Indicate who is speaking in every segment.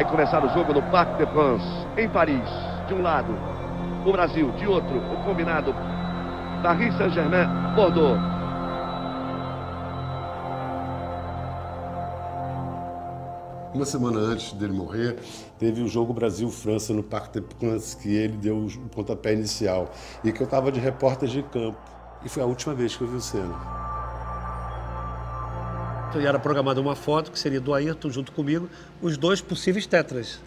Speaker 1: Vai começar o jogo no Parc de France, em Paris. De um lado, o Brasil. De outro, o combinado Paris Saint-Germain, Bordeaux.
Speaker 2: Uma semana antes dele morrer, teve o jogo Brasil-França no Parc des Princes, que ele deu o pontapé inicial e que eu estava de repórter de campo. E foi a última vez que eu vi o Senna.
Speaker 3: Então, era programada uma foto que seria do Ayrton junto comigo, os dois possíveis tetras.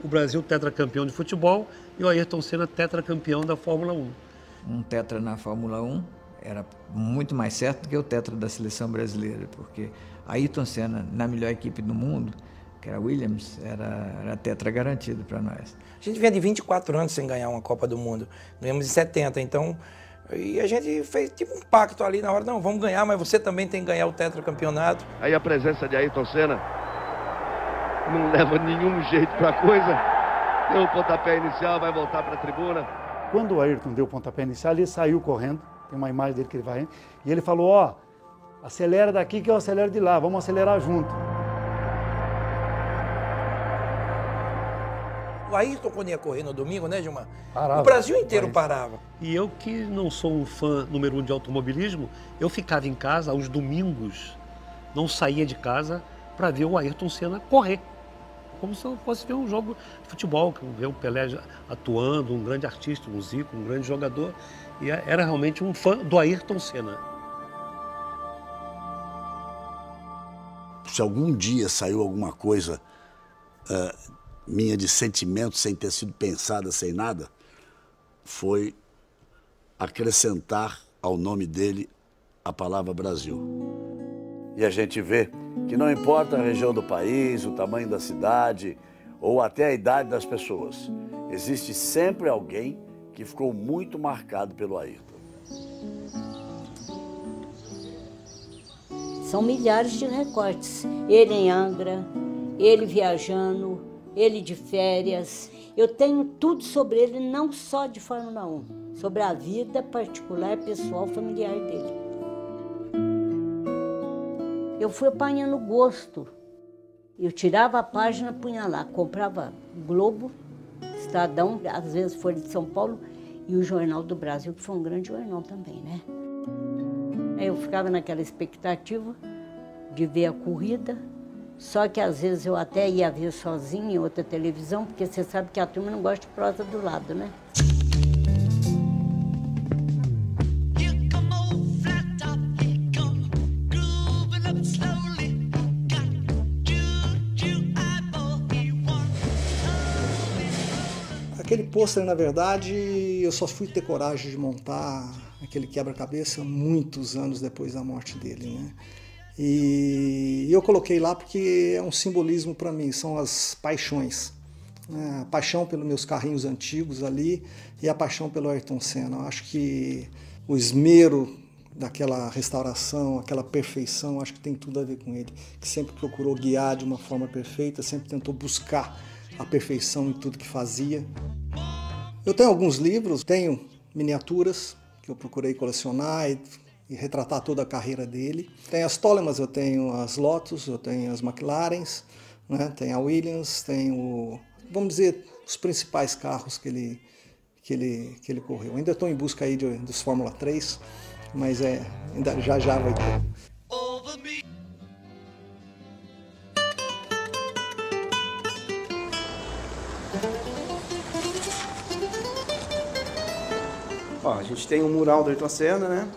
Speaker 3: O Brasil tetracampeão de futebol e o Ayrton Senna tetracampeão da Fórmula 1.
Speaker 4: Um tetra na Fórmula 1 era muito mais certo do que o tetra da seleção brasileira, porque Ayrton Senna, na melhor equipe do mundo, que era a Williams, era tetra garantido para nós.
Speaker 5: A gente vinha de 24 anos sem ganhar uma Copa do Mundo. Ganhamos em 70, então... E a gente fez tipo um pacto ali na hora, não, vamos ganhar, mas você também tem que ganhar o tetracampeonato.
Speaker 1: Aí a presença de Ayrton Senna não leva nenhum jeito para a coisa. Deu o pontapé inicial, vai voltar para a tribuna.
Speaker 6: Quando o Ayrton deu o pontapé inicial, ele saiu correndo, tem uma imagem dele que ele vai indo, e ele falou, ó, acelera daqui que eu acelero de lá, vamos acelerar junto.
Speaker 5: O Ayrton, quando ia correr no domingo, né, Gilmar?
Speaker 6: Parava.
Speaker 5: O Brasil inteiro parava.
Speaker 3: E eu, que não sou um fã número 1 de automobilismo, eu ficava em casa aos domingos, não saía de casa para ver o Ayrton Senna correr. Como se eu fosse ver um jogo de futebol, ver o Pelé atuando, um grande artista, um Zico, um grande jogador. E era realmente um fã do Ayrton Senna.
Speaker 7: Se algum dia saiu alguma coisa minha de sentimento sem ter sido pensada, sem nada, foi acrescentar ao nome dele a palavra Brasil. E a gente vê que não importa a região do país, o tamanho da cidade ou até a idade das pessoas, existe sempre alguém que ficou muito marcado pelo Ayrton.
Speaker 8: São milhares de recortes. Ele em Angra, ele viajando, ele de férias. Eu tenho tudo sobre ele, não só de Fórmula 1, sobre a vida particular, pessoal, familiar dele. Eu fui apanhando gosto. Eu tirava a página, punha lá, comprava Globo, Estadão, às vezes Folha de São Paulo, e o Jornal do Brasil, que foi um grande jornal também, né? Aí eu ficava naquela expectativa de ver a corrida, só que às vezes eu até ia ver sozinha em outra televisão, porque você sabe que a turma não gosta de prosa do lado, né?
Speaker 9: Aquele pôster, na verdade, eu só fui ter coragem de montar aquele quebra-cabeça muitos anos depois da morte dele, né? E eu coloquei lá porque é um simbolismo para mim, são as paixões. Né? A paixão pelos meus carrinhos antigos ali e a paixão pelo Ayrton Senna. Eu acho que o esmero daquela restauração, aquela perfeição, acho que tem tudo a ver com ele. Que sempre procurou guiar de uma forma perfeita, sempre tentou buscar a perfeição em tudo que fazia. Eu tenho alguns livros, tenho miniaturas que eu procurei colecionar e retratar toda a carreira dele. Tem as Tolemas, eu tenho as Lotus, eu tenho as McLarens, né? Tem a Williams, tenho, vamos dizer, os principais carros que ele correu. Ainda estou em busca aí dos Fórmula 3, mas ainda já vai ter.
Speaker 10: Ó, a gente tem um mural do Ayrton Senna, né?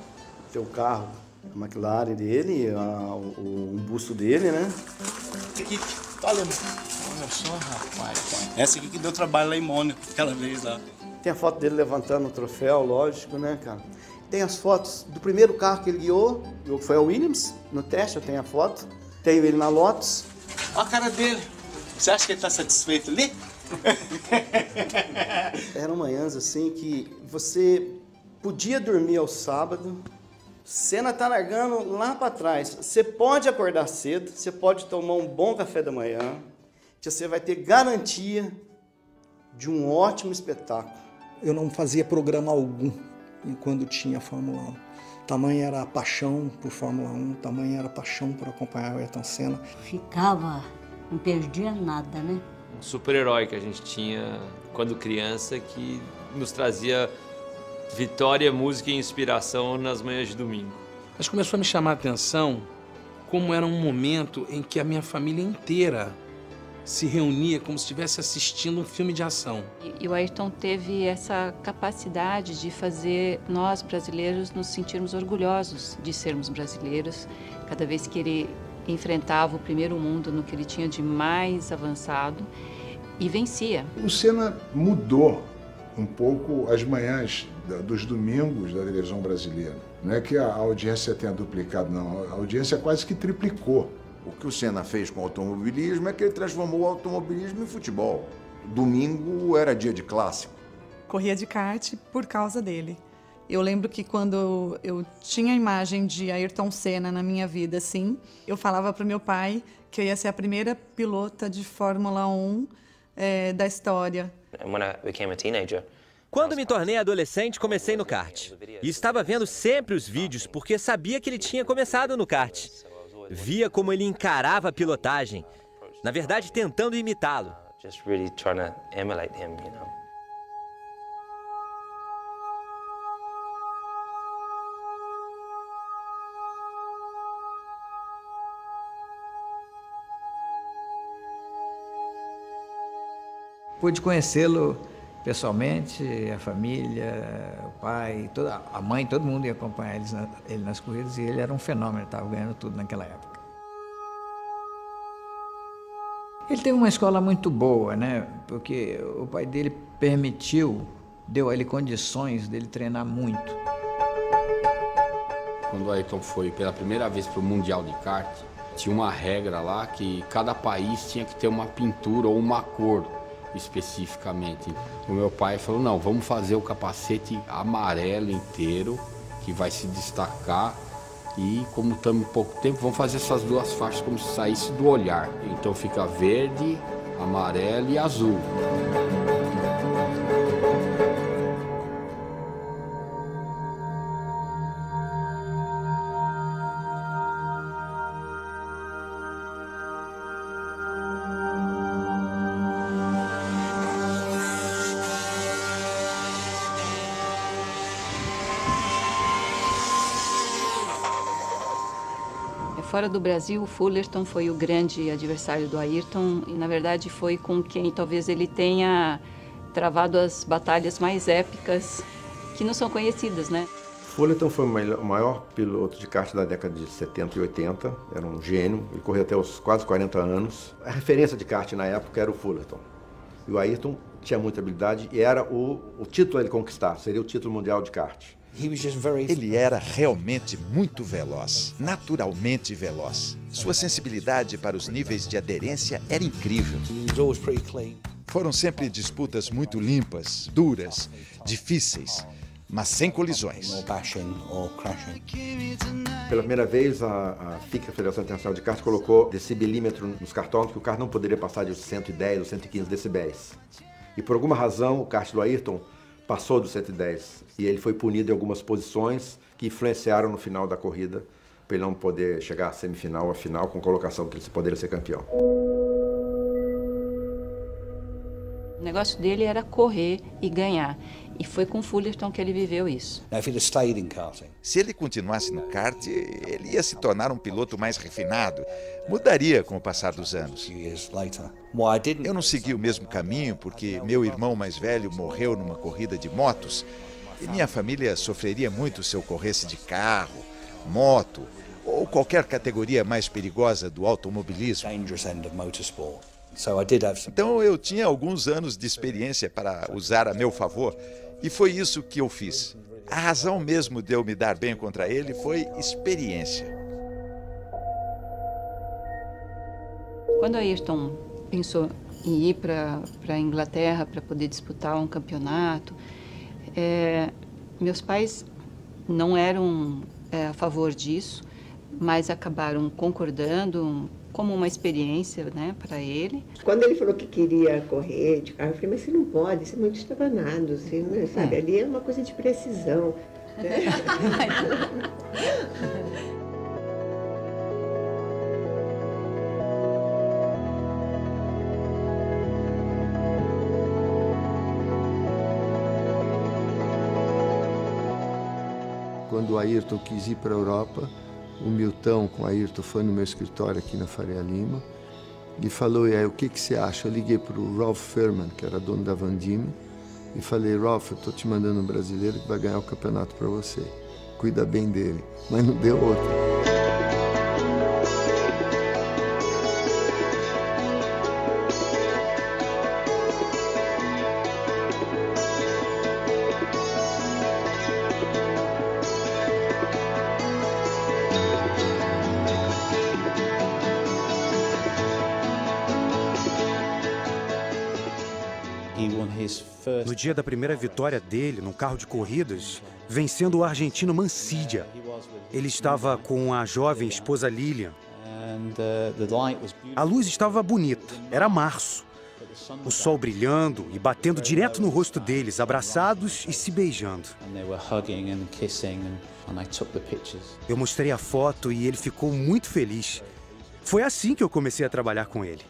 Speaker 10: Tem o carro, a McLaren dele, um busto dele, né?
Speaker 11: Aqui, olha só, rapaz. Essa aqui que deu trabalho lá em Mônaco, aquela vez lá.
Speaker 10: Tem a foto dele levantando o troféu, lógico, né, cara? Tem as fotos do primeiro carro que ele guiou, que foi a Williams, no teste, eu tenho a foto. Tenho ele na Lotus.
Speaker 11: Olha a cara dele. Você acha que ele tá satisfeito ali?
Speaker 10: Eram manhãs assim que você podia dormir ao sábado, Senna tá largando lá para trás. Você pode acordar cedo, você pode tomar um bom café da manhã, que você vai ter garantia de um ótimo espetáculo.
Speaker 9: Eu não fazia programa algum quando tinha Fórmula 1. Tamanha era a paixão por Fórmula 1, tamanha era a paixão por acompanhar o Ayrton Senna.
Speaker 8: Ficava, não perdia nada, né?
Speaker 12: super-herói que a gente tinha quando criança, que nos trazia vitória, música e inspiração nas manhãs de domingo.
Speaker 13: Mas começou a me chamar a atenção como era um momento em que a minha família inteira se reunia como se estivesse assistindo um filme de ação.
Speaker 14: E o Ayrton teve essa capacidade de fazer nós, brasileiros, nos sentirmos orgulhosos de sermos brasileiros. Cada vez que ele enfrentava o primeiro mundo no que ele tinha de mais avançado e vencia.
Speaker 15: O Senna mudou um pouco as manhãs dos domingos da televisão brasileira. Não é que a audiência tenha duplicado, não. A audiência quase que triplicou.
Speaker 16: O que o Senna fez com o automobilismo é que ele transformou o automobilismo em futebol. Domingo era dia de clássico.
Speaker 17: Corria de kart por causa dele. Eu lembro que quando eu tinha a imagem de Ayrton Senna na minha vida, assim, eu falava para o meu pai que eu ia ser a primeira pilota de Fórmula 1 da história.
Speaker 18: Quando me tornei adolescente, comecei no kart. E estava vendo sempre os vídeos porque sabia que ele tinha começado no kart. Via como ele encarava a pilotagem, na verdade tentando imitá-lo.
Speaker 4: Pude conhecê-lo pessoalmente, a família, o pai, a mãe, todo mundo ia acompanhar ele nas corridas e ele era um fenômeno, estava ganhando tudo naquela época. Ele teve uma escola muito boa, né? Porque o pai dele deu a ele condições dele treinar muito.
Speaker 19: Quando o Ayrton foi pela primeira vez para o Mundial de Kart, tinha uma regra lá que cada país tinha que ter uma pintura ou uma cor especificamente. O meu pai falou, não, vamos fazer o capacete amarelo inteiro, que vai se destacar, e como estamos em pouco tempo, vamos fazer essas duas faixas como se saísse do olhar. Então fica verde, amarelo e azul.
Speaker 14: Fora do Brasil, o Fullerton foi o grande adversário do Ayrton e, na verdade, foi com quem talvez ele tenha travado as batalhas mais épicas que não são conhecidas, né?
Speaker 20: Fullerton foi o maior piloto de kart da década de 70 e 80, era um gênio, ele correu até os quase 40 anos. A referência de kart na época era o Fullerton. E o Ayrton tinha muita habilidade e era o título a ele conquistar, seria o título mundial de kart.
Speaker 21: Ele era realmente muito veloz, naturalmente veloz. Sua sensibilidade para os níveis de aderência era incrível. Foram sempre disputas muito limpas, duras, difíceis, mas sem colisões.
Speaker 20: Pela primeira vez, a FICA, a Federação Internacional de Kart, colocou decibelímetro nos cartões que o kart não poderia passar de 110 ou 115 decibéis. E por alguma razão, o kart do Ayrton passou dos 110 e ele foi punido em algumas posições que influenciaram no final da corrida para ele não poder chegar à semifinal ou à final com colocação que ele poderia ser campeão.
Speaker 14: O negócio dele era correr e ganhar. E foi com o Fullerton que ele viveu isso.
Speaker 21: Se ele continuasse no kart, ele ia se tornar um piloto mais refinado. Mudaria com o passar dos anos. Eu não segui o mesmo caminho porque meu irmão mais velho morreu numa corrida de motos e minha família sofreria muito se eu corresse de carro, moto ou qualquer categoria mais perigosa do automobilismo. Então eu tinha alguns anos de experiência para usar a meu favor e foi isso que eu fiz. A razão mesmo de eu me dar bem contra ele foi experiência.
Speaker 14: Quando Ayrton pensou em ir para a Inglaterra para poder disputar um campeonato, meus pais não eram a favor disso, mas acabaram concordando como uma experiência, né, para ele.
Speaker 22: Quando ele falou que queria correr de carro, eu falei, mas você não pode, você é muito estabanado, você, né, sabe? Ali é uma coisa de precisão.
Speaker 1: Quando o Ayrton quis ir para a Europa, o Milton com o Ayrton foi no meu escritório aqui na Faria Lima e falou, e aí, o que você acha? Eu liguei para o Ralph Furman, que era dono da Van Diemen, e falei, Ralph, eu estou te mandando um brasileiro que vai ganhar o campeonato para você. Cuida bem dele. Mas não deu outra.
Speaker 2: No dia da primeira vitória dele, num carro de corridas, vencendo o argentino Mancilla. Ele estava com a jovem esposa Lilian. A luz estava bonita, era março. O sol brilhando e batendo direto no rosto deles, abraçados e se beijando. Eu mostrei a foto e ele ficou muito feliz. Foi assim que eu comecei a trabalhar com ele.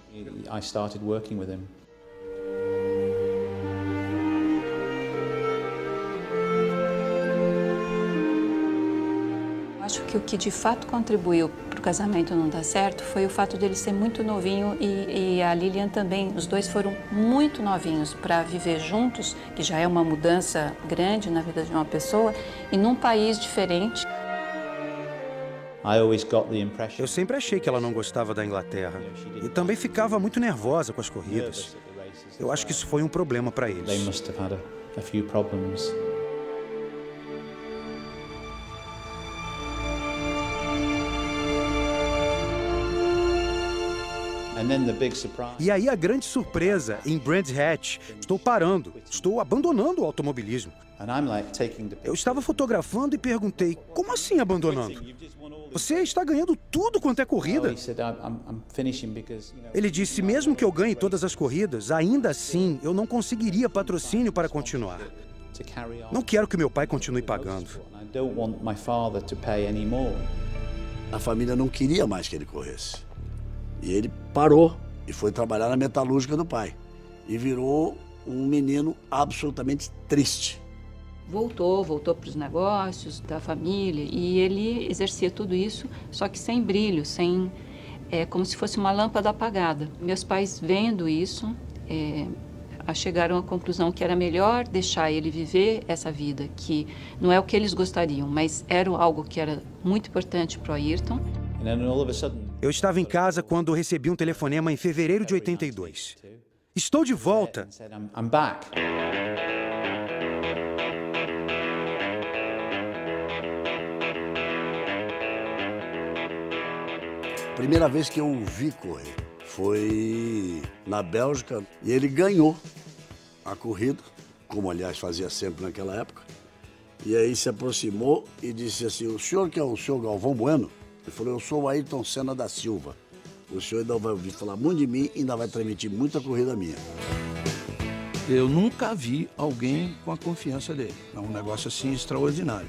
Speaker 14: Acho que o que de fato contribuiu para o casamento não dar certo foi o fato dele ser muito novinho e a Lilian também. Os dois foram muito novinhos para viver juntos, que já é uma mudança grande na vida de uma pessoa, e num país diferente.
Speaker 2: Eu sempre achei que ela não gostava da Inglaterra e também ficava muito nervosa com as corridas. Eu acho que isso foi um problema para eles. E aí a grande surpresa, em Brands Hatch, estou parando, estou abandonando o automobilismo. Eu estava fotografando e perguntei, como assim abandonando? Você está ganhando tudo quanto é corrida. Ele disse, mesmo que eu ganhe todas as corridas, ainda assim eu não conseguiria patrocínio para continuar. Não quero que meu pai continue pagando.
Speaker 7: A família não queria mais que ele corresse. E ele parou e foi trabalhar na metalúrgica do pai. E virou um menino absolutamente triste.
Speaker 14: Voltou para os negócios da família e ele exercia tudo isso, só que sem brilho, como se fosse uma lâmpada apagada. Meus pais, vendo isso, chegaram à conclusão que era melhor deixar ele viver essa vida, que não é o que eles gostariam, mas era algo que era muito importante para o Ayrton.
Speaker 2: Eu estava em casa quando recebi um telefonema em fevereiro de 82. Estou de volta.
Speaker 7: Primeira vez que eu o vi correr foi na Bélgica e ele ganhou a corrida, como aliás fazia sempre naquela época. E aí se aproximou e disse assim, o senhor que é o senhor Galvão Bueno? Ele falou, eu sou o Ayrton Senna da Silva. O senhor ainda vai ouvir falar muito de mim e ainda vai transmitir muita corrida minha.
Speaker 23: Eu nunca vi alguém com a confiança dele. É um negócio assim extraordinário.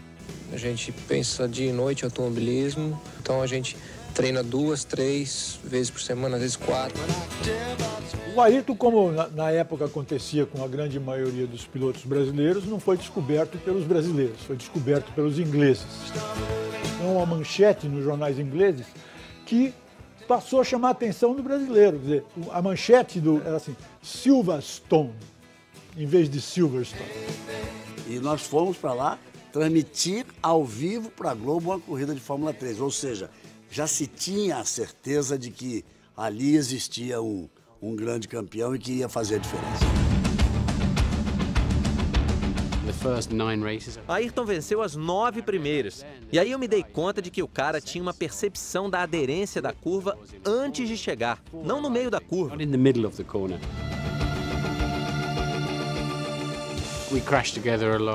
Speaker 24: A gente pensa dia e noite em automobilismo, então a gente treina 2, 3 vezes por semana, às vezes 4.
Speaker 25: O Ayrton, como na época acontecia com a grande maioria dos pilotos brasileiros, não foi descoberto pelos brasileiros, foi descoberto pelos ingleses. Então, uma manchete nos jornais ingleses que passou a chamar a atenção do brasileiro. Quer dizer, a manchete era assim, Silverstone, em vez de Silverstone.
Speaker 7: E nós fomos para lá transmitir ao vivo para a Globo uma corrida de Fórmula 3. Ou seja, já se tinha a certeza de que ali existia um grande campeão e que ia fazer a diferença.
Speaker 18: Ayrton venceu as 9 primeiras. E aí eu me dei conta de que o cara tinha uma percepção da aderência da curva antes de chegar, não no meio da curva.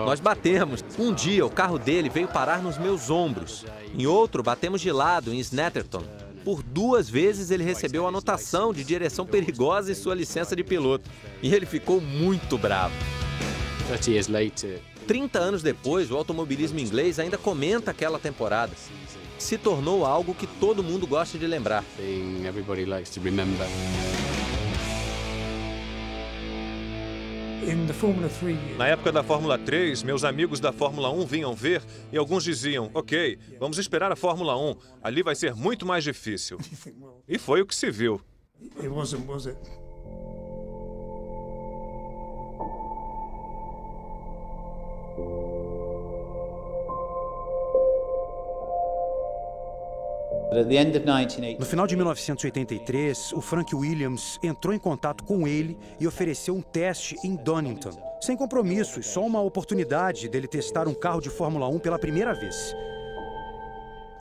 Speaker 18: Nós batemos. Um dia o carro dele veio parar nos meus ombros. Em outro, batemos de lado em Snetterton. Por 2 vezes ele recebeu anotação de direção perigosa em sua licença de piloto. E ele ficou muito bravo. 30 anos depois, o automobilismo inglês ainda comenta aquela temporada. Se tornou algo que todo mundo gosta de lembrar.
Speaker 3: Na época da Fórmula 3, meus amigos da Fórmula 1 vinham ver e alguns diziam, ok, vamos esperar a Fórmula 1, ali vai ser muito mais difícil. E foi o que se viu.
Speaker 2: No final de 1983, o Frank Williams entrou em contato com ele e ofereceu um teste em Donington. Sem compromissos, só uma oportunidade dele testar um carro de Fórmula 1 pela primeira vez.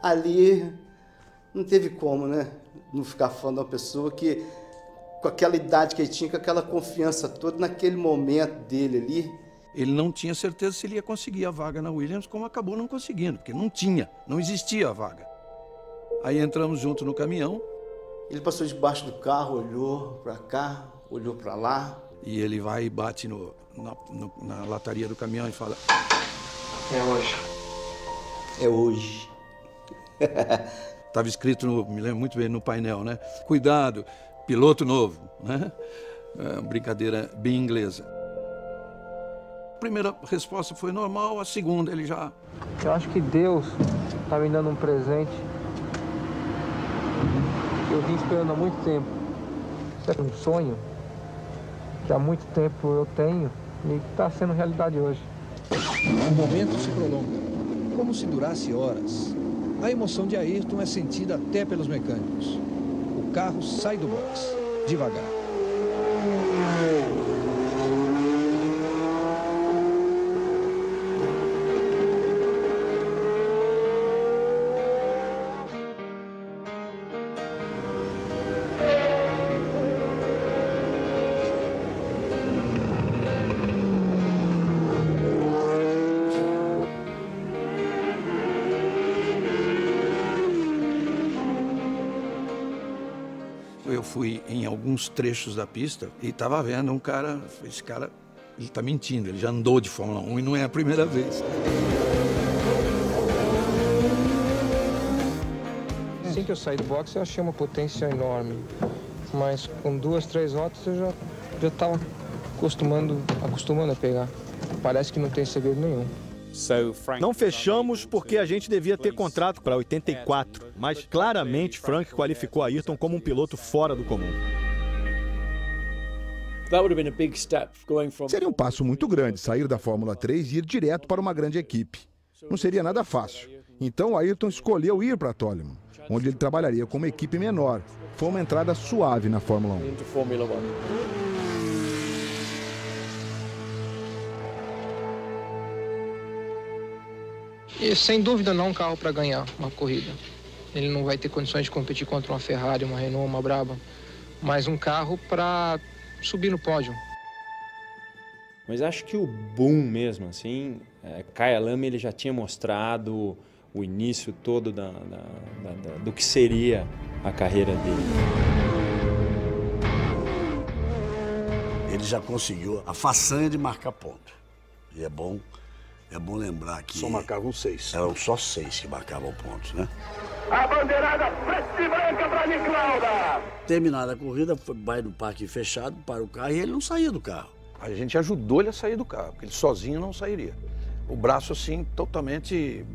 Speaker 5: Ali não teve como, né? Não ficar fã de uma pessoa que, com aquela idade que ele tinha, com aquela confiança toda, naquele momento dele ali.
Speaker 23: Ele não tinha certeza se ele ia conseguir a vaga na Williams, como acabou não conseguindo, porque não existia a vaga. Aí entramos junto no caminhão.
Speaker 5: Ele passou debaixo do carro, olhou para cá, olhou para lá.
Speaker 23: E ele vai e bate na lataria do caminhão e fala...
Speaker 5: É hoje. É hoje.
Speaker 23: Estava escrito, me lembro muito bem, no painel, né? Cuidado, piloto novo, né? É uma brincadeira bem inglesa. A primeira resposta foi normal, a segunda ele já...
Speaker 24: Eu acho que Deus está me dando um presente que eu vim esperando há muito tempo. Isso é um sonho que há muito tempo eu tenho e que está sendo realidade hoje.
Speaker 6: O momento se prolonga, como se durasse horas. A emoção de Ayrton é sentida até pelos mecânicos. O carro sai do box, devagar.
Speaker 23: Eu fui em alguns trechos da pista e estava vendo um cara, esse cara, ele está mentindo, ele já andou de Fórmula 1 e não é a primeira vez.
Speaker 24: Assim que eu saí do boxe, eu achei uma potência enorme, mas com 2, 3 voltas eu já estava acostumando a pegar. Parece que não tem segredo nenhum.
Speaker 10: Não fechamos porque a gente devia ter contrato para 84, mas claramente Frank qualificou Ayrton como um piloto fora do comum.
Speaker 11: Seria um passo muito grande sair da Fórmula 3 e ir direto para uma grande equipe. Não seria nada fácil. Então Ayrton escolheu ir para Toleman, onde ele trabalharia com uma equipe menor. Foi uma entrada suave na Fórmula 1.
Speaker 24: E sem dúvida não é um carro para ganhar uma corrida. Ele não vai ter condições de competir contra uma Ferrari, uma Renault, uma Brabham, mas um carro para subir no pódio.
Speaker 26: Mas acho que o boom mesmo, assim, Kaya Lame ele já tinha mostrado o início todo do que seria a carreira dele.
Speaker 7: Ele já conseguiu a façanha de marcar ponto. E é bom lembrar que...
Speaker 23: Só marcavam 6.
Speaker 7: Eram só 6 que marcavam pontos, né?
Speaker 27: A bandeirada preta e branca para Niclauda.
Speaker 7: Terminada a corrida, vai no parque fechado, para o carro e ele não saía do carro.
Speaker 23: A gente ajudou ele a sair do carro, porque ele sozinho não sairia. O braço, assim, totalmente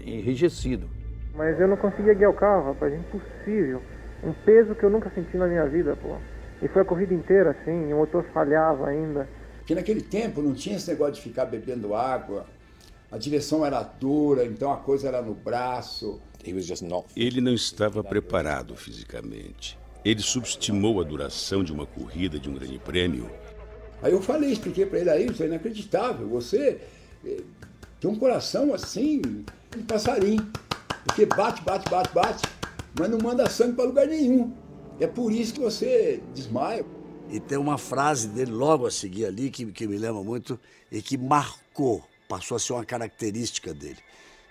Speaker 23: enrijecido.
Speaker 24: Mas eu não conseguia guiar o carro, rapaz, impossível. Um peso que eu nunca senti na minha vida, pô. E foi a corrida inteira, assim, o motor falhava ainda.
Speaker 28: Porque naquele tempo não tinha esse negócio de ficar bebendo água. A direção era dura, então a coisa era no braço.
Speaker 29: Ele não estava preparado fisicamente. Ele subestimou a duração de uma corrida, de um grande prêmio.
Speaker 28: Aí eu expliquei para ele, aí, isso é inacreditável. Você tem um coração assim, de passarinho. Porque bate, mas não manda sangue para lugar nenhum. É por isso que você desmaia.
Speaker 7: E tem uma frase dele logo a seguir ali que me lembra muito e que marcou, passou a ser uma característica dele.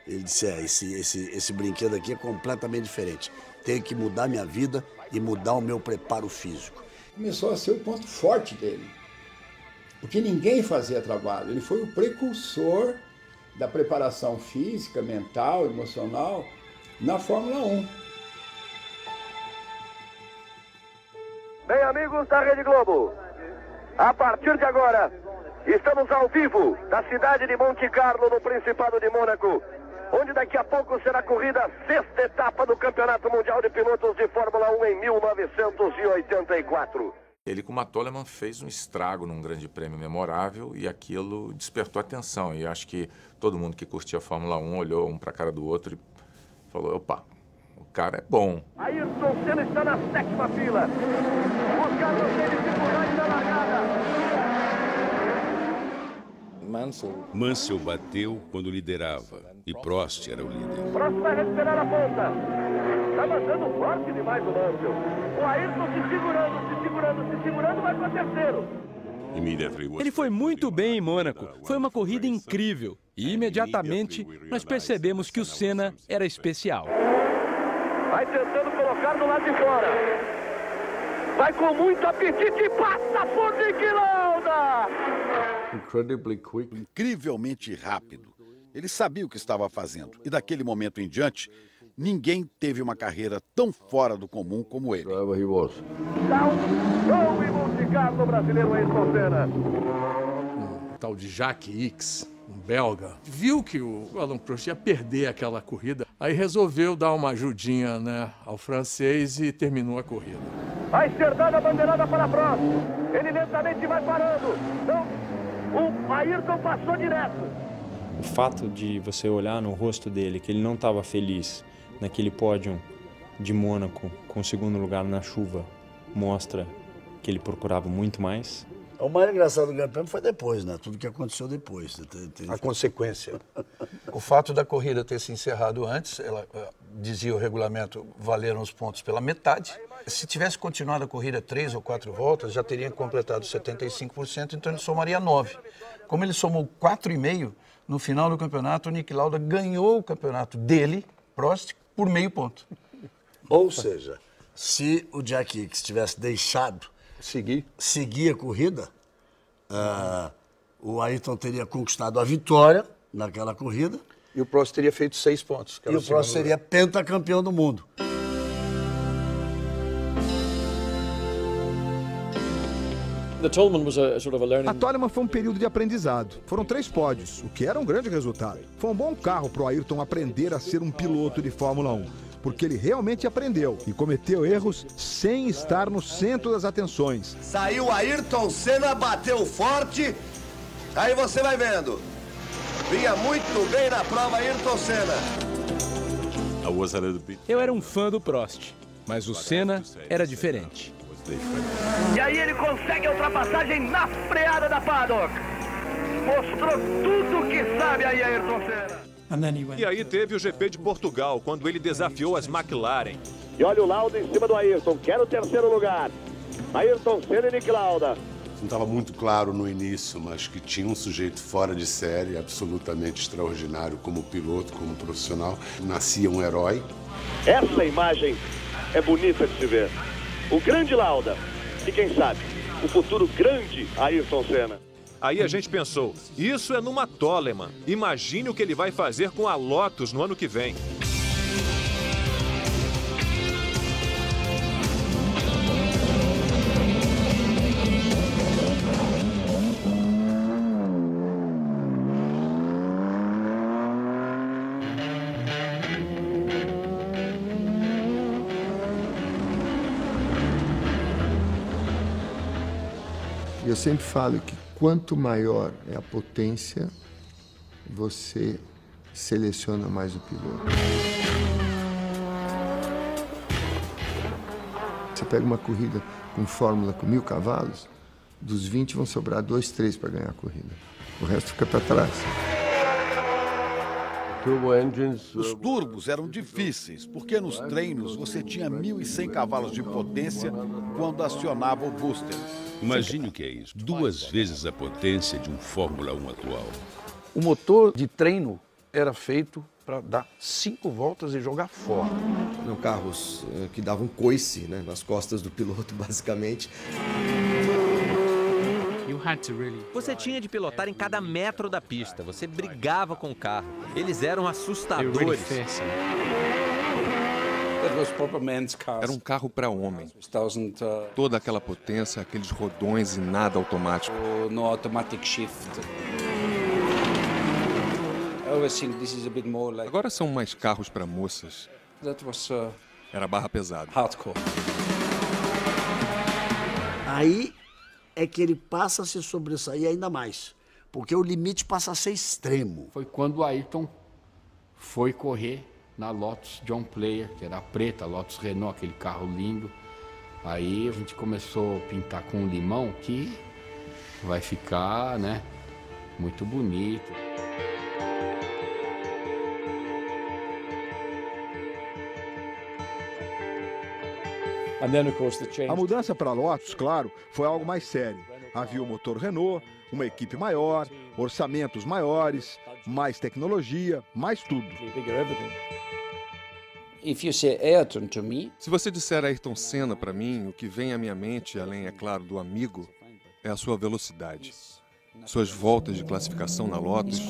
Speaker 7: Ele disse, esse brinquedo aqui é completamente diferente. Tenho que mudar minha vida e mudar o meu preparo físico.
Speaker 28: Começou a ser o ponto forte dele. Porque ninguém fazia trabalho. Ele foi o precursor da preparação física, mental, emocional na Fórmula 1.
Speaker 27: Bem, amigos da Rede Globo, a partir de agora, Estamos ao vivo da cidade de Monte Carlo, no Principado de Mônaco, onde daqui a pouco será corrida a 6ª etapa do Campeonato Mundial de Pilotos de Fórmula 1 em 1984.
Speaker 4: Ele, com uma Toleman, fez um estrago num grande prêmio memorável e aquilo despertou atenção. E acho que todo mundo que curtia a Fórmula 1 olhou um para a cara do outro e falou, opa, o cara é bom.
Speaker 27: Ayrton Senna está na 7ª fila. Os Carlos têm dificuldade na largada.
Speaker 29: Mansell bateu quando liderava e Prost era o líder.
Speaker 27: Prost vai recuperar a ponta. Está avançando forte demais o Mansell. O Ayrton se segurando, vai para terceiro.
Speaker 8: Ele foi muito bem em Mônaco. Foi uma corrida incrível. E imediatamente nós percebemos que o Senna era especial.
Speaker 27: Vai tentando colocar do lado de fora. Vai com muito apetite e passa por Niki Lauda.
Speaker 9: Incrivelmente rápido. Ele sabia o que estava fazendo. E daquele momento em diante, ninguém teve uma carreira tão fora do comum como ele.
Speaker 27: Dá um show em Monte Carlo brasileiro Ayrton Senna.
Speaker 23: Um tal de Jacques X, um belga, viu que o Alain Prost ia perder aquela corrida. Aí resolveu dar uma ajudinha, né, ao francês e terminou a corrida.
Speaker 27: Vai ser dada a bandeirada para Prost. Ele lentamente vai parando. Então, o Ayrton passou direto.
Speaker 26: O fato de você olhar no rosto dele que ele não estava feliz naquele pódio de Mônaco com o 2º lugar na chuva mostra que ele procurava muito mais.
Speaker 7: O mais engraçado do Grande Prêmio foi depois, né? Tudo que aconteceu depois.
Speaker 23: A consequência. O fato da corrida ter se encerrado antes, ela dizia o regulamento, valeram os pontos pela metade. Se tivesse continuado a corrida 3 ou 4 voltas, já teria completado 75%, então ele somaria 9. Como ele somou 4,5, no final do campeonato, o Niki Lauda ganhou o campeonato dele, Prost, por meio ponto.
Speaker 7: Ou seja, se o Jack Hicks tivesse deixado seguir a corrida, o Ayrton teria conquistado a vitória naquela corrida.
Speaker 23: E o Prost teria feito 6 pontos.
Speaker 7: E o Prost seria pentacampeão do mundo.
Speaker 11: A Toleman foi um período de aprendizado. Foram 3 pódios, o que era um grande resultado. Foi um bom carro para o Ayrton aprender a ser um piloto de Fórmula 1, porque ele realmente aprendeu e cometeu erros sem estar no centro das atenções.
Speaker 27: Saiu Ayrton Senna, bateu forte, aí você vai vendo. Vinha muito bem na prova Ayrton Senna.
Speaker 8: Eu era um fã do Prost, mas o Senna era diferente.
Speaker 27: E aí ele consegue a ultrapassagem na freada da paddock. Mostrou tudo que sabe aí Ayrton Senna.
Speaker 3: E aí teve o GP de Portugal, quando ele desafiou as McLaren.
Speaker 27: E olha o Lauda em cima do Ayrton, quer o 3º lugar. Ayrton Senna e Niki Lauda.
Speaker 12: Não estava muito claro no início, mas que tinha um sujeito fora de série, absolutamente extraordinário como piloto, como profissional. Nascia um herói.
Speaker 27: Essa imagem é bonita de se ver. O grande Lauda e, quem sabe, o futuro grande Ayrton Senna.
Speaker 3: Aí a gente pensou, isso é numa Toleman. Imagine o que ele vai fazer com a Lotus no ano que vem.
Speaker 1: Eu sempre falo que quanto maior é a potência, você seleciona mais o piloto. Você pega uma corrida com fórmula com 1000 cavalos, dos 20 vão sobrar 2, 3 para ganhar a corrida. O resto fica para trás.
Speaker 9: Os turbos eram difíceis, porque nos treinos você tinha 1.100 cavalos de potência quando acionava o booster.
Speaker 29: Imagine o que é isso. 2 vezes a potência de um Fórmula 1 atual.
Speaker 23: O motor de treino era feito para dar 5 voltas e jogar fora.
Speaker 13: Eram carros que davam coice, né, nas costas do piloto, basicamente.
Speaker 18: Você tinha de pilotar em cada metro da pista. Você brigava com o carro. Eles eram assustadores.
Speaker 14: Era um carro para homem. Toda aquela potência, aqueles rodões e nada automático. Agora são mais carros para moças. Era barra pesada.
Speaker 7: Aí é que ele passa a se sobressair ainda mais, porque o limite passa a ser extremo.
Speaker 28: Foi quando o Ayrton foi correr na Lotus John Player, que era a preta, Lotus Renault, aquele carro lindo. Aí a gente começou a pintar com um limão que vai ficar, né, muito bonito.
Speaker 11: A mudança para a Lotus, claro, foi algo mais sério. Havia o motor Renault, uma equipe maior, orçamentos maiores, mais tecnologia, mais tudo.
Speaker 14: Se você disser Ayrton Senna para mim, o que vem à minha mente, além, é claro, do amigo, é a sua velocidade. Suas voltas de classificação na Lotus.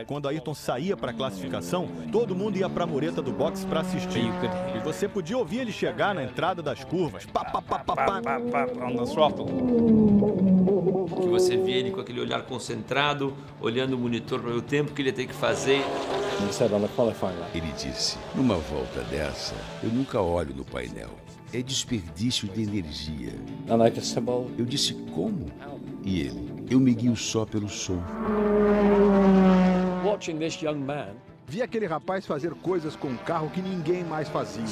Speaker 10: Quando Ayrton saía para a classificação, todo mundo ia para a mureta do box para assistir. E você podia ouvir ele chegar na entrada das curvas.
Speaker 15: Que você via ele com aquele olhar concentrado, olhando o monitor para ver o tempo que ele ia ter que fazer.
Speaker 29: Ele disse, numa volta dessa, eu nunca olho no painel. É desperdício de energia. Eu disse, como? E ele, eu me guio só pelo som.
Speaker 11: Vi aquele rapaz fazer coisas com um carro que ninguém mais fazia.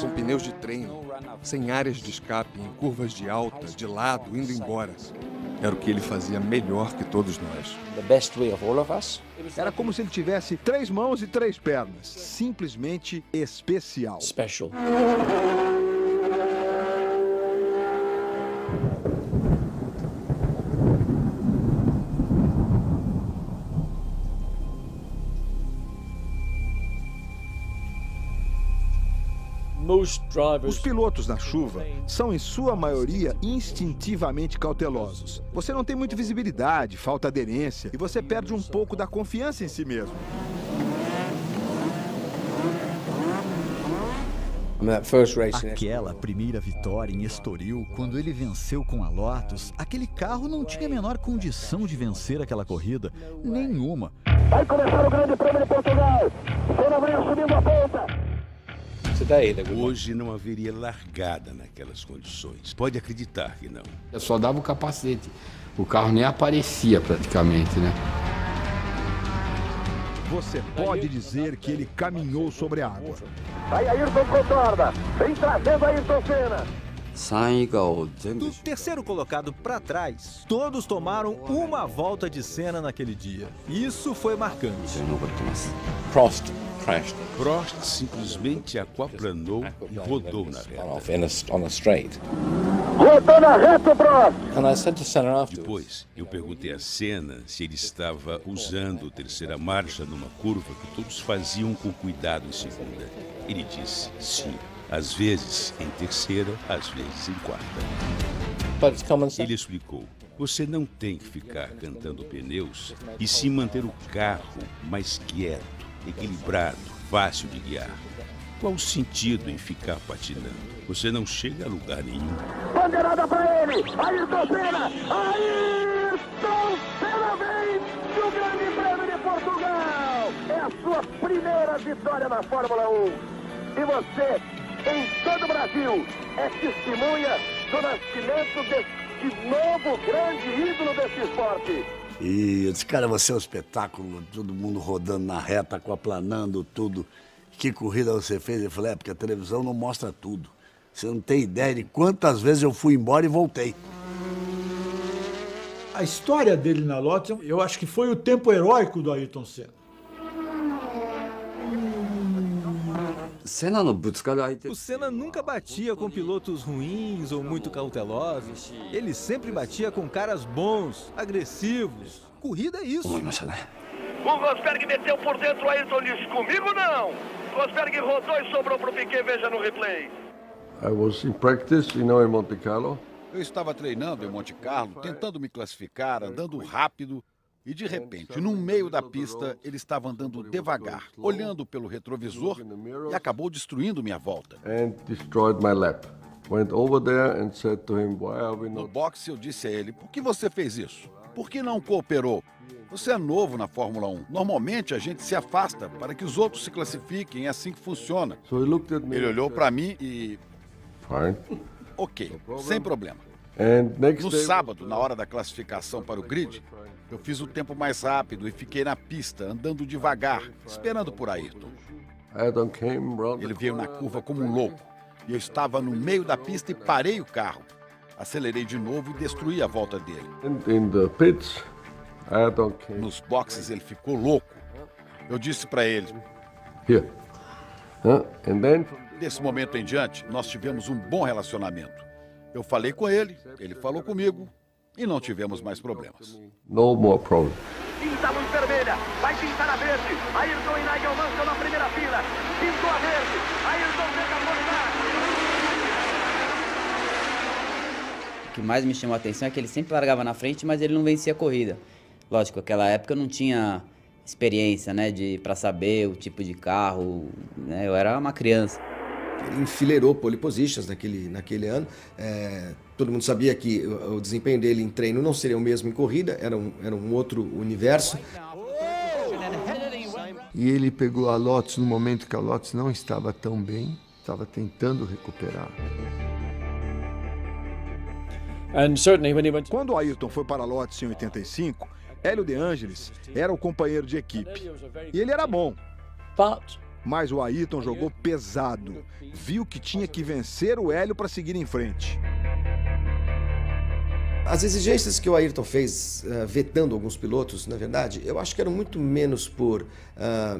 Speaker 14: Com pneus de treino, sem áreas de escape, em curvas de alta, de lado, indo embora. Era o que ele fazia melhor que todos nós.
Speaker 11: Era como se ele tivesse 3 mãos e 3 pernas. Simplesmente especial. Os pilotos na chuva são, em sua maioria, instintivamente cautelosos. Você não tem muita visibilidade, falta aderência e você perde um pouco da confiança em si mesmo.
Speaker 16: Aquela primeira vitória em Estoril, quando ele venceu com a Lotus, aquele carro não tinha a menor condição de vencer aquela corrida. Nenhuma.
Speaker 27: Vai começar o Grande Prêmio de Portugal. Senna vem subindo a ponta.
Speaker 29: Hoje não haveria largada naquelas condições. Pode acreditar que não.
Speaker 28: Eu só dava o capacete. O carro nem aparecia praticamente, né?
Speaker 11: Você pode dizer que ele caminhou sobre a água.
Speaker 27: Aí Ayrton contorna. Vem trazendo Ayrton Senna.
Speaker 2: Do terceiro colocado para trás, todos tomaram uma volta de Senna naquele dia. Isso foi marcante.
Speaker 29: Prost simplesmente aquaplanou e rodou na reta.
Speaker 27: Rodou na reta, Prost!
Speaker 29: Depois, eu perguntei a Senna se ele estava usando terceira marcha numa curva que todos faziam com cuidado em segunda. Ele disse sim. Às vezes em terceira, às vezes em quarta. Ele explicou. Você não tem que ficar cantando pneus e sim manter o carro mais quieto, equilibrado, fácil de guiar. Qual o sentido em ficar patinando? Você não chega a lugar nenhum.
Speaker 27: Bandeirada para ele! Ayrton Senna! Ayrton Senna vem do Grande Prêmio de Portugal! É a sua primeira vitória na Fórmula 1. E você, em todo o Brasil, é testemunha do nascimento desse novo grande ídolo desse esporte.
Speaker 7: E eu disse, cara, você é um espetáculo, todo mundo rodando na reta, aquaplanando tudo. Que corrida você fez? Eu falei, porque a televisão não mostra tudo. Você não tem ideia de quantas vezes eu fui embora e voltei.
Speaker 17: A história dele na Lotus, eu acho que foi o tempo heróico do Ayrton Senna.
Speaker 2: O Senna nunca batia com pilotos ruins ou muito cautelosos. Ele sempre batia com caras bons, agressivos. Corrida é isso.
Speaker 27: O Rosberg meteu por dentro, o Ayrton disse, comigo não. Rosberg rodou e sobrou para o Piquet, veja no replay.
Speaker 9: em Monte Carlo. Eu estava treinando em Monte Carlo, tentando me classificar, andando rápido, E de repente, no meio da pista, ele estava andando devagar, olhando pelo retrovisor e acabou destruindo minha volta. No boxe, eu disse a ele, por que você fez isso? Por que não cooperou? Você é novo na Fórmula 1. Normalmente a gente se afasta para que os outros se classifiquem, é assim que funciona. Ele olhou para mim e... Ok, sem problema. No sábado, na hora da classificação para o grid, eu fiz o tempo mais rápido e fiquei na pista, andando devagar, esperando por Ayrton. Ele veio na curva como um louco e eu estava no meio da pista e parei o carro. Acelerei de novo e destruí a volta dele. Nos boxes ele ficou louco. Eu disse para ele... Desse momento em diante, nós tivemos um bom relacionamento. Eu falei com ele, ele falou comigo e não tivemos mais problemas.
Speaker 27: No more problems. Pinta a luz vermelha, vai pintar a verde. Ayrton e Nigel Mansell na primeira fila. Pintou a verde, Ayrton tenta apostar.
Speaker 4: O que mais me chamou a atenção é que ele sempre largava na frente, mas ele não vencia a corrida. Lógico, naquela época eu não tinha experiência, né, para saber o tipo de carro, né, eu era uma criança.
Speaker 13: Ele enfileirou pole positions naquele ano. Todo mundo sabia que o desempenho dele em treino não seria o mesmo em corrida, era um outro universo.
Speaker 1: E ele pegou a Lotus no momento que a Lotus não estava tão bem, estava tentando recuperar.
Speaker 11: Quando o Ayrton foi para a Lotus em 85, Hélio De Angelis era o companheiro de equipe. E ele era bom. Mas o Ayrton jogou pesado. Viu que tinha que vencer o Hélio para seguir em frente.
Speaker 13: As exigências que o Ayrton fez, vetando alguns pilotos, na verdade, eu acho que eram muito menos por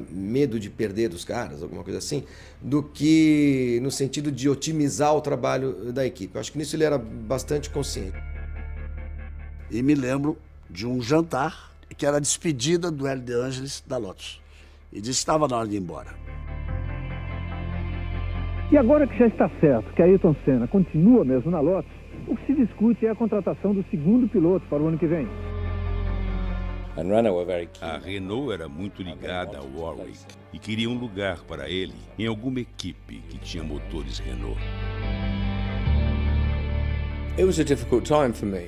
Speaker 13: medo de perder dos caras, alguma coisa assim, do que no sentido de otimizar o trabalho da equipe. Eu acho que nisso ele era bastante consciente.
Speaker 7: E me lembro de um jantar que era a despedida do Hélio De Angelis da Lotus. E disse que estava na hora de ir embora.
Speaker 5: E agora que já está certo que Ayrton Senna continua mesmo na Lotus, o que se discute é a contratação do segundo piloto para o ano que vem.
Speaker 29: A Renault era muito ligada ao Warwick e queria um lugar para ele em alguma equipe que tinha motores Renault.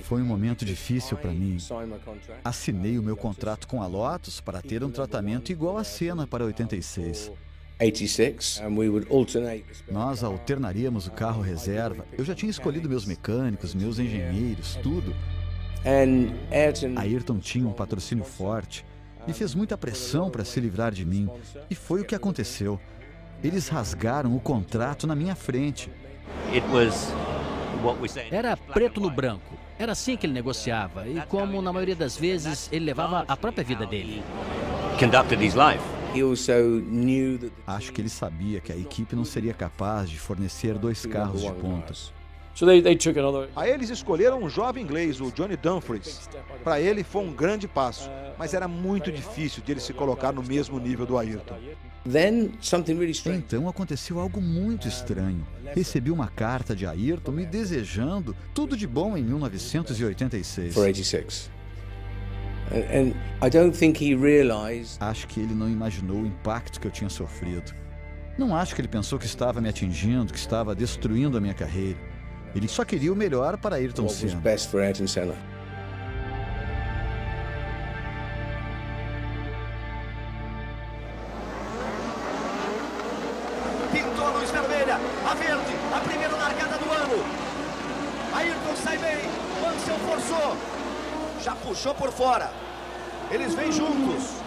Speaker 16: Foi um momento difícil para mim. Assinei o meu contrato com a Lotus para ter um tratamento igual a Senna para 86. Nós alternaríamos o carro reserva. Eu já tinha escolhido meus mecânicos, meus engenheiros, tudo. Ayrton tinha um patrocínio forte e fez muita pressão para se livrar de mim. E foi o que aconteceu. Eles rasgaram o contrato na minha frente.
Speaker 6: Era preto no branco. Era assim que ele negociava. E como na maioria das vezes ele levava a própria vida dele.
Speaker 16: Acho que ele sabia que a equipe não seria capaz de fornecer 2 carros de ponta.
Speaker 11: Aí eles escolheram um jovem inglês, o Johnny Dumfries. Para ele foi um grande passo, mas era muito difícil de ele se colocar no mesmo nível do Ayrton.
Speaker 16: Então aconteceu algo muito estranho. Recebi uma carta de Ayrton me desejando tudo de bom em 1986. Acho que ele não imaginou o impacto que eu tinha sofrido. Não acho que ele pensou que estava me atingindo, que estava destruindo a minha carreira. Ele só queria o melhor para Ayrton Senna.
Speaker 27: Pintou a luz vermelha, a verde, a primeira largada do ano. Ayrton sai bem, Mansell forçou. Já puxou por fora. Eles vêm juntos.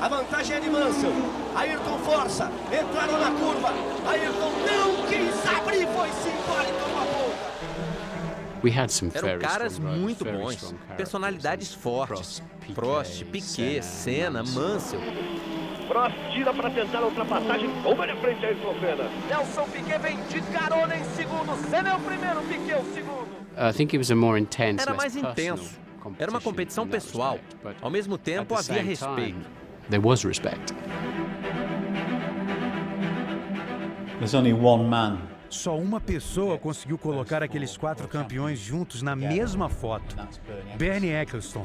Speaker 27: A vantagem é de Mansell. Ayrton força. Entraram na curva. Ayrton não quis abrir. Foi-se embora e tomou a ponta.
Speaker 18: Eram caras muito bons. Personalidades fortes. Prost, Piquet, Senna, Mansell.
Speaker 27: Prost tira para tentar a ultrapassagem. Uma na frente a Ayrton Senna. Nelson Piquet vem de carona em segundo. Senna é o primeiro, Piquet o segundo.
Speaker 18: Era mais intenso. Era uma competição pessoal. Ao mesmo tempo, havia respeito.
Speaker 2: Só uma pessoa conseguiu colocar aqueles 4 campeões juntos na mesma foto. Bernie Ecclestone.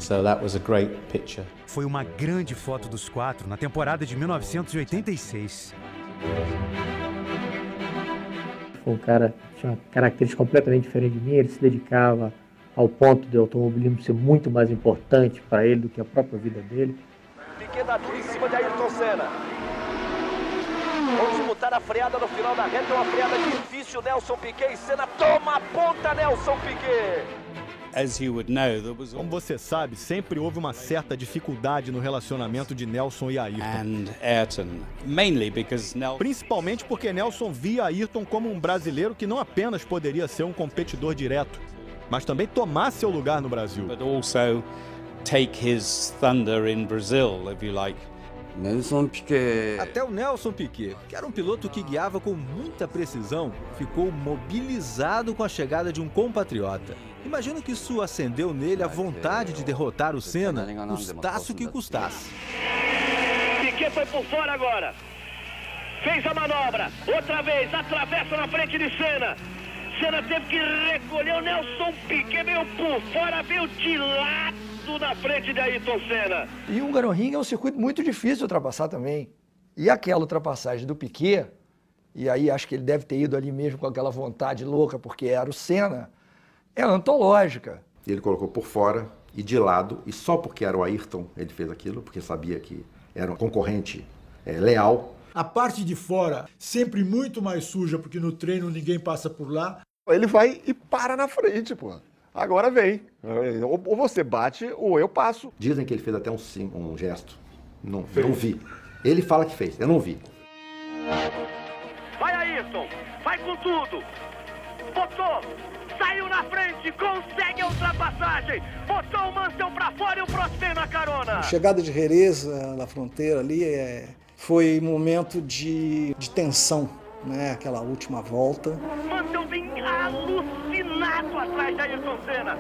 Speaker 2: Foi uma grande foto dos 4 na temporada de 1986.
Speaker 8: Foi um cara que tinha uma característica completamente diferente de mim. Ele se dedicava ao ponto de automobilismo ser muito mais importante para ele do que a própria vida dele.
Speaker 27: Piquet dá duro em cima de Ayrton Senna. Vão disputar a freada no final da reta, é uma freada difícil. Nelson Piquet e Senna toma a ponta, Nelson Piquet.
Speaker 10: Como você sabe, sempre houve uma certa dificuldade no relacionamento de Nelson e Ayrton. Principalmente porque Nelson via Ayrton como um brasileiro que não apenas poderia ser um competidor direto, mas também tomar seu lugar no Brasil.
Speaker 12: Nelson Piquet.
Speaker 2: Até o Nelson Piquet, que era um piloto que guiava com muita precisão, ficou mobilizado com a chegada de um compatriota. Imagino que isso acendeu nele a vontade de derrotar o Senna, custasse o que custasse.
Speaker 27: Piquet foi por fora agora. Fez a manobra. Outra vez, atravessa na frente de Senna. Senna teve que recolher. O Nelson Piquet veio por fora, veio de lado na frente de Ayrton Senna.
Speaker 19: E o Hungaroring é um circuito muito difícil de ultrapassar também. E aquela ultrapassagem do Piquet, e aí acho que ele deve ter ido ali mesmo com aquela vontade louca, porque era o Senna, é antológica.
Speaker 20: Ele colocou por fora e de lado, e só porque era o Ayrton ele fez aquilo, porque sabia que era um concorrente leal.
Speaker 17: A parte de fora sempre muito mais suja, porque no treino ninguém passa por lá.
Speaker 21: Ele vai e para na frente, pô. Agora vem. Ou você bate ou eu passo.
Speaker 20: Dizem que ele fez até um gesto. Não vi. Ele fala que fez, eu não vi.
Speaker 27: Vai Ayrton, vai com tudo. Botou, saiu na frente, consegue a ultrapassagem. Botou o Mansell pra fora e o Prost veio na carona.
Speaker 22: A chegada de Jerez na fronteira ali foi um momento de tensão, né? Aquela última volta.
Speaker 27: Mansell vem alucinado atrás de Ayrton Senna.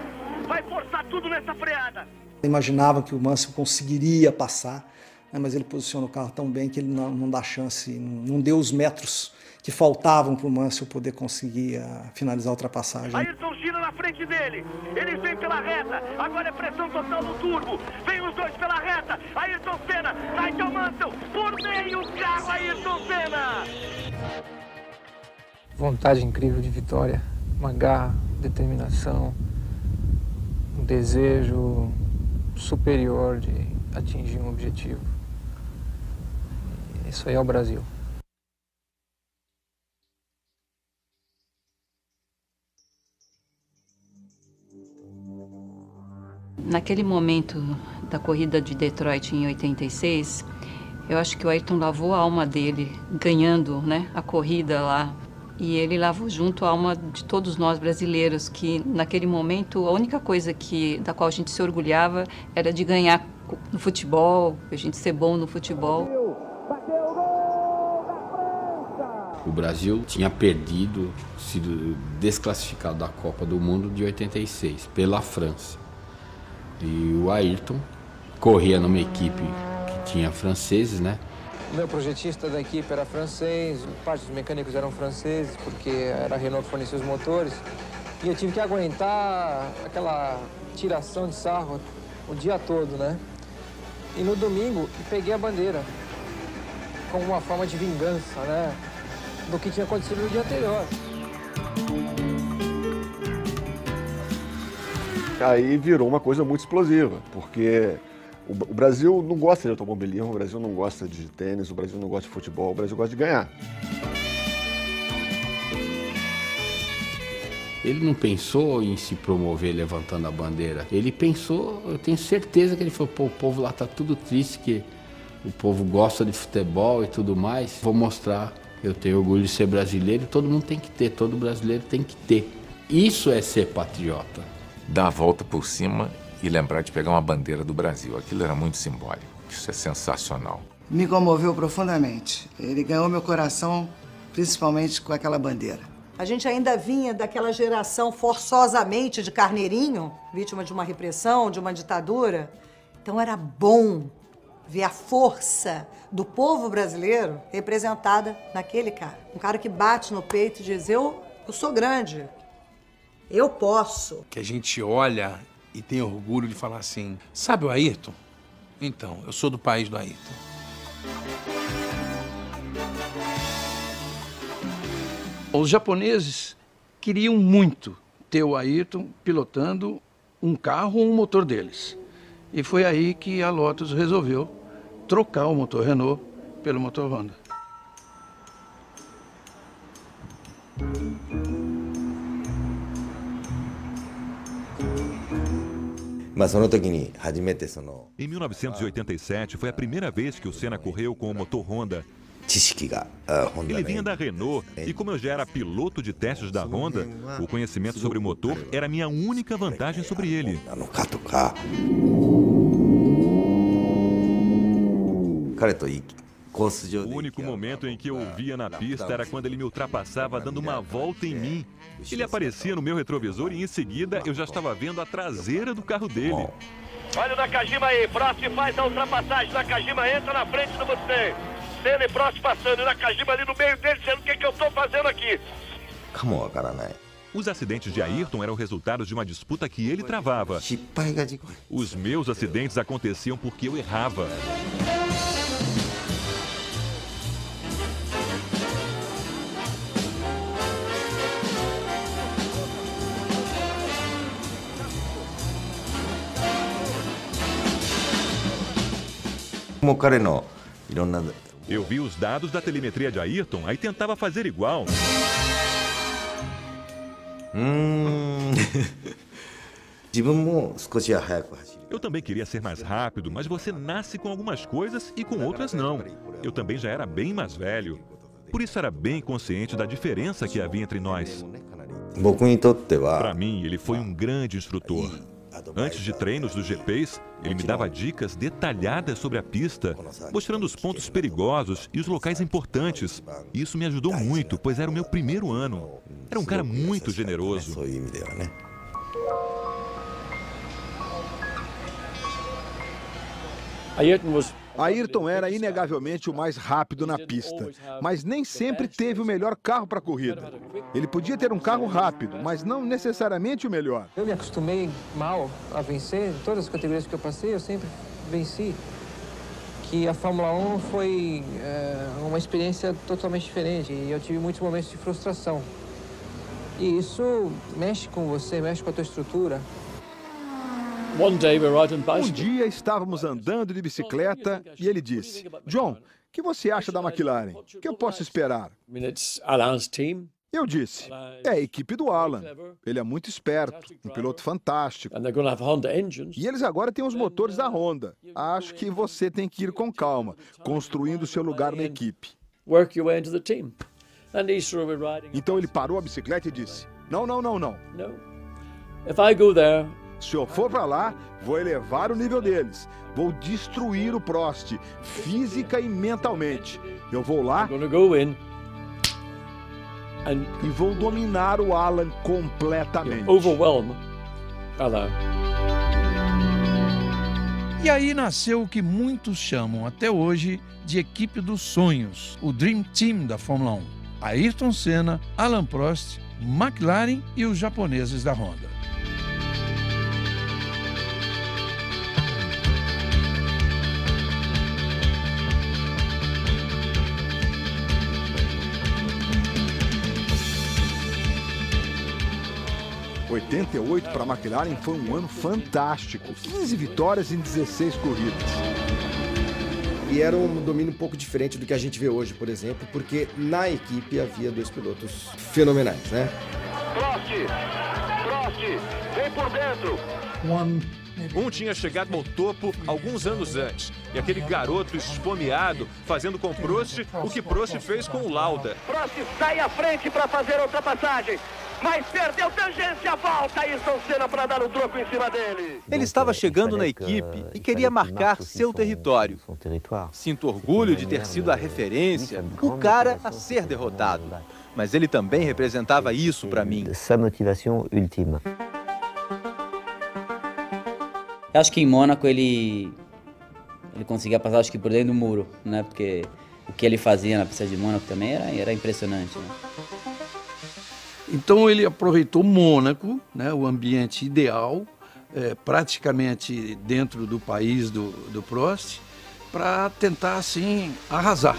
Speaker 27: Vai forçar tudo nessa freada.
Speaker 22: Imaginava que o Mansell conseguiria passar, né? Mas ele posiciona o carro tão bem que ele não dá chance, não deu os metros que faltavam para o Mansell poder conseguir finalizar a ultrapassagem.
Speaker 27: Ayrton gira na frente dele, eles vêm pela reta, agora é pressão total no turbo, vem os dois pela reta, Ayrton Senna, Nigel Mansell, por meio carro Ayrton Senna.
Speaker 8: Vontade incrível de vitória, uma garra, determinação, um desejo superior de atingir um objetivo. Isso aí é o Brasil.
Speaker 24: Naquele momento da corrida de Detroit em 86, eu acho que o Ayrton lavou a alma dele, ganhando, né, a corrida lá. E ele lavou junto a alma de todos nós brasileiros, que naquele momento a única coisa da qual a gente se orgulhava era de ganhar no futebol, a gente ser bom no futebol.
Speaker 29: O Brasil tinha sido desclassificado da Copa do Mundo de 86 pela França. E o Ayrton corria numa equipe que tinha franceses, né?
Speaker 8: O meu projetista da equipe era francês, parte dos mecânicos eram franceses, porque era a Renault que fornecia os motores. E eu tive que aguentar aquela tiração de sarro o dia todo, né? E no domingo, peguei a bandeira, como uma forma de vingança, né? Do que tinha acontecido no dia anterior.
Speaker 21: Aí virou uma coisa muito explosiva, porque o Brasil não gosta de automobilismo, o Brasil não gosta de tênis, o Brasil não gosta de futebol, o Brasil gosta de ganhar.
Speaker 29: Ele não pensou em se promover levantando a bandeira. Ele pensou, eu tenho certeza que ele falou, pô, o povo lá tá tudo triste, que o povo gosta de futebol e tudo mais. Vou mostrar, eu tenho orgulho de ser brasileiro, todo mundo tem que ter, todo brasileiro tem que ter. Isso é ser patriota.
Speaker 25: Dar a volta por cima e lembrar de pegar uma bandeira do Brasil. Aquilo era muito simbólico. Isso é sensacional.
Speaker 26: Me comoveu profundamente. Ele ganhou meu coração, principalmente com aquela bandeira.
Speaker 30: A gente ainda vinha daquela geração forçosamente de carneirinho, vítima de uma repressão, de uma ditadura. Então era bom ver a força do povo brasileiro representada naquele cara. Um cara que bate no peito e diz, eu sou grande, eu posso.
Speaker 1: Que a gente olha e tem orgulho de falar assim, sabe o Ayrton? Então, eu sou do país do Ayrton. Os japoneses queriam muito ter o Ayrton pilotando um carro ou um motor deles. E foi aí que a Lotus resolveu trocar o motor Renault pelo motor Honda.
Speaker 3: Em 1987, foi a primeira vez que o Senna correu com o motor Honda. Ele vinha da Renault e como eu já era piloto de testes da Honda, o conhecimento sobre o motor era a minha única vantagem sobre ele. O único momento em que eu o via na pista era quando ele me ultrapassava dando uma volta em mim. Ele aparecia no meu retrovisor e em seguida eu já estava vendo a traseira do carro dele.
Speaker 27: Olha o Nakajima aí, Prost faz a ultrapassagem, Nakajima entra na frente do Mustang. Senna e Prost passando, e Nakajima ali no meio dele, dizendo o que eu estou fazendo aqui.
Speaker 3: Os acidentes de Ayrton eram resultados de uma disputa que ele travava. Os meus acidentes aconteciam porque eu errava. Eu vi os dados da telemetria de Ayrton, aí tentava fazer igual. Eu também queria ser mais rápido, mas você nasce com algumas coisas e com outras não. Eu também já era bem mais velho. Por isso era bem consciente da diferença que havia entre nós. Para mim, ele foi um grande instrutor. Antes de treinos dos GPs, ele me dava dicas detalhadas sobre a pista, mostrando os pontos perigosos e os locais importantes. Isso me ajudou muito, pois era o meu primeiro ano. Era um cara muito generoso.
Speaker 11: Ayrton era inegavelmente o mais rápido na pista, mas nem sempre teve o melhor carro para a corrida. Ele podia ter um carro rápido, mas não necessariamente o melhor.
Speaker 8: Eu me acostumei mal a vencer, em todas as categorias que eu passei, eu sempre venci. Que a Fórmula 1 foi uma experiência totalmente diferente e eu tive muitos momentos de frustração. E isso mexe com você, mexe com a tua estrutura.
Speaker 11: Um dia estávamos andando de bicicleta e ele disse, John, o que você acha da McLaren? O que eu posso esperar? Eu disse, é a equipe do Alan. Ele é muito esperto, um piloto fantástico. E eles agora têm os motores da Honda. Acho que você tem que ir com calma, construindo seu lugar na equipe. Então ele parou a bicicleta e disse, não. Se eu for para lá, vou elevar o nível deles. Vou destruir o Prost, física e mentalmente. Eu vou lá e vou dominar o Alan completamente.
Speaker 1: E aí nasceu o que muitos chamam até hoje de equipe dos sonhos, o Dream Team da Fórmula 1. Ayrton Senna, Alain Prost, McLaren e os japoneses da Honda.
Speaker 11: Em 88 para a McLaren foi um ano fantástico, 15 vitórias em 16 corridas.
Speaker 4: E era um domínio um pouco diferente do que a gente vê hoje, por exemplo, porque na equipe havia dois pilotos fenomenais, né?
Speaker 27: Prost, vem por dentro.
Speaker 7: Um tinha chegado ao topo alguns anos antes, e aquele garoto esfomeado fazendo com Prost o que Prost fez com o Lauda.
Speaker 27: Prost sai à frente para fazer a ultrapassagem, mas perdeu tangência, volta Ayrton Senna para dar o troco em cima dele.
Speaker 9: Ele estava chegando na equipe e queria marcar seu território. Sinto orgulho de ter sido a referência, o cara a ser derrotado. Mas ele também representava isso para mim.
Speaker 13: Essa motivação última.
Speaker 14: Eu acho que em Mônaco ele
Speaker 5: Ele conseguia passar, acho que por dentro do muro, né? Porque o que ele fazia na pista de Mônaco também era impressionante, né?
Speaker 1: Então ele aproveitou Mônaco, né, o ambiente ideal, praticamente dentro do país do Prost, para tentar, assim, arrasar.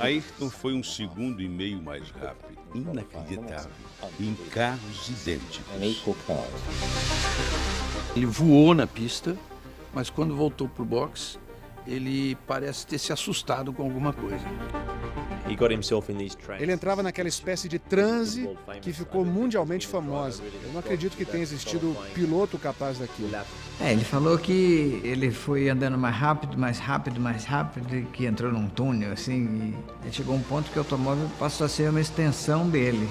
Speaker 29: Ayrton foi 1,5 segundos mais rápido, inacreditável, em carros idênticos.
Speaker 1: Ele voou na pista, mas quando voltou para o box, ele parece ter se assustado com alguma coisa.
Speaker 6: Ele entrava naquela espécie de transe que ficou mundialmente famosa. Eu não acredito que tenha existido piloto capaz daquilo.
Speaker 8: Ele falou que ele foi andando mais rápido, e que entrou num túnel, assim, e chegou um ponto que o automóvel passou a ser uma extensão dele.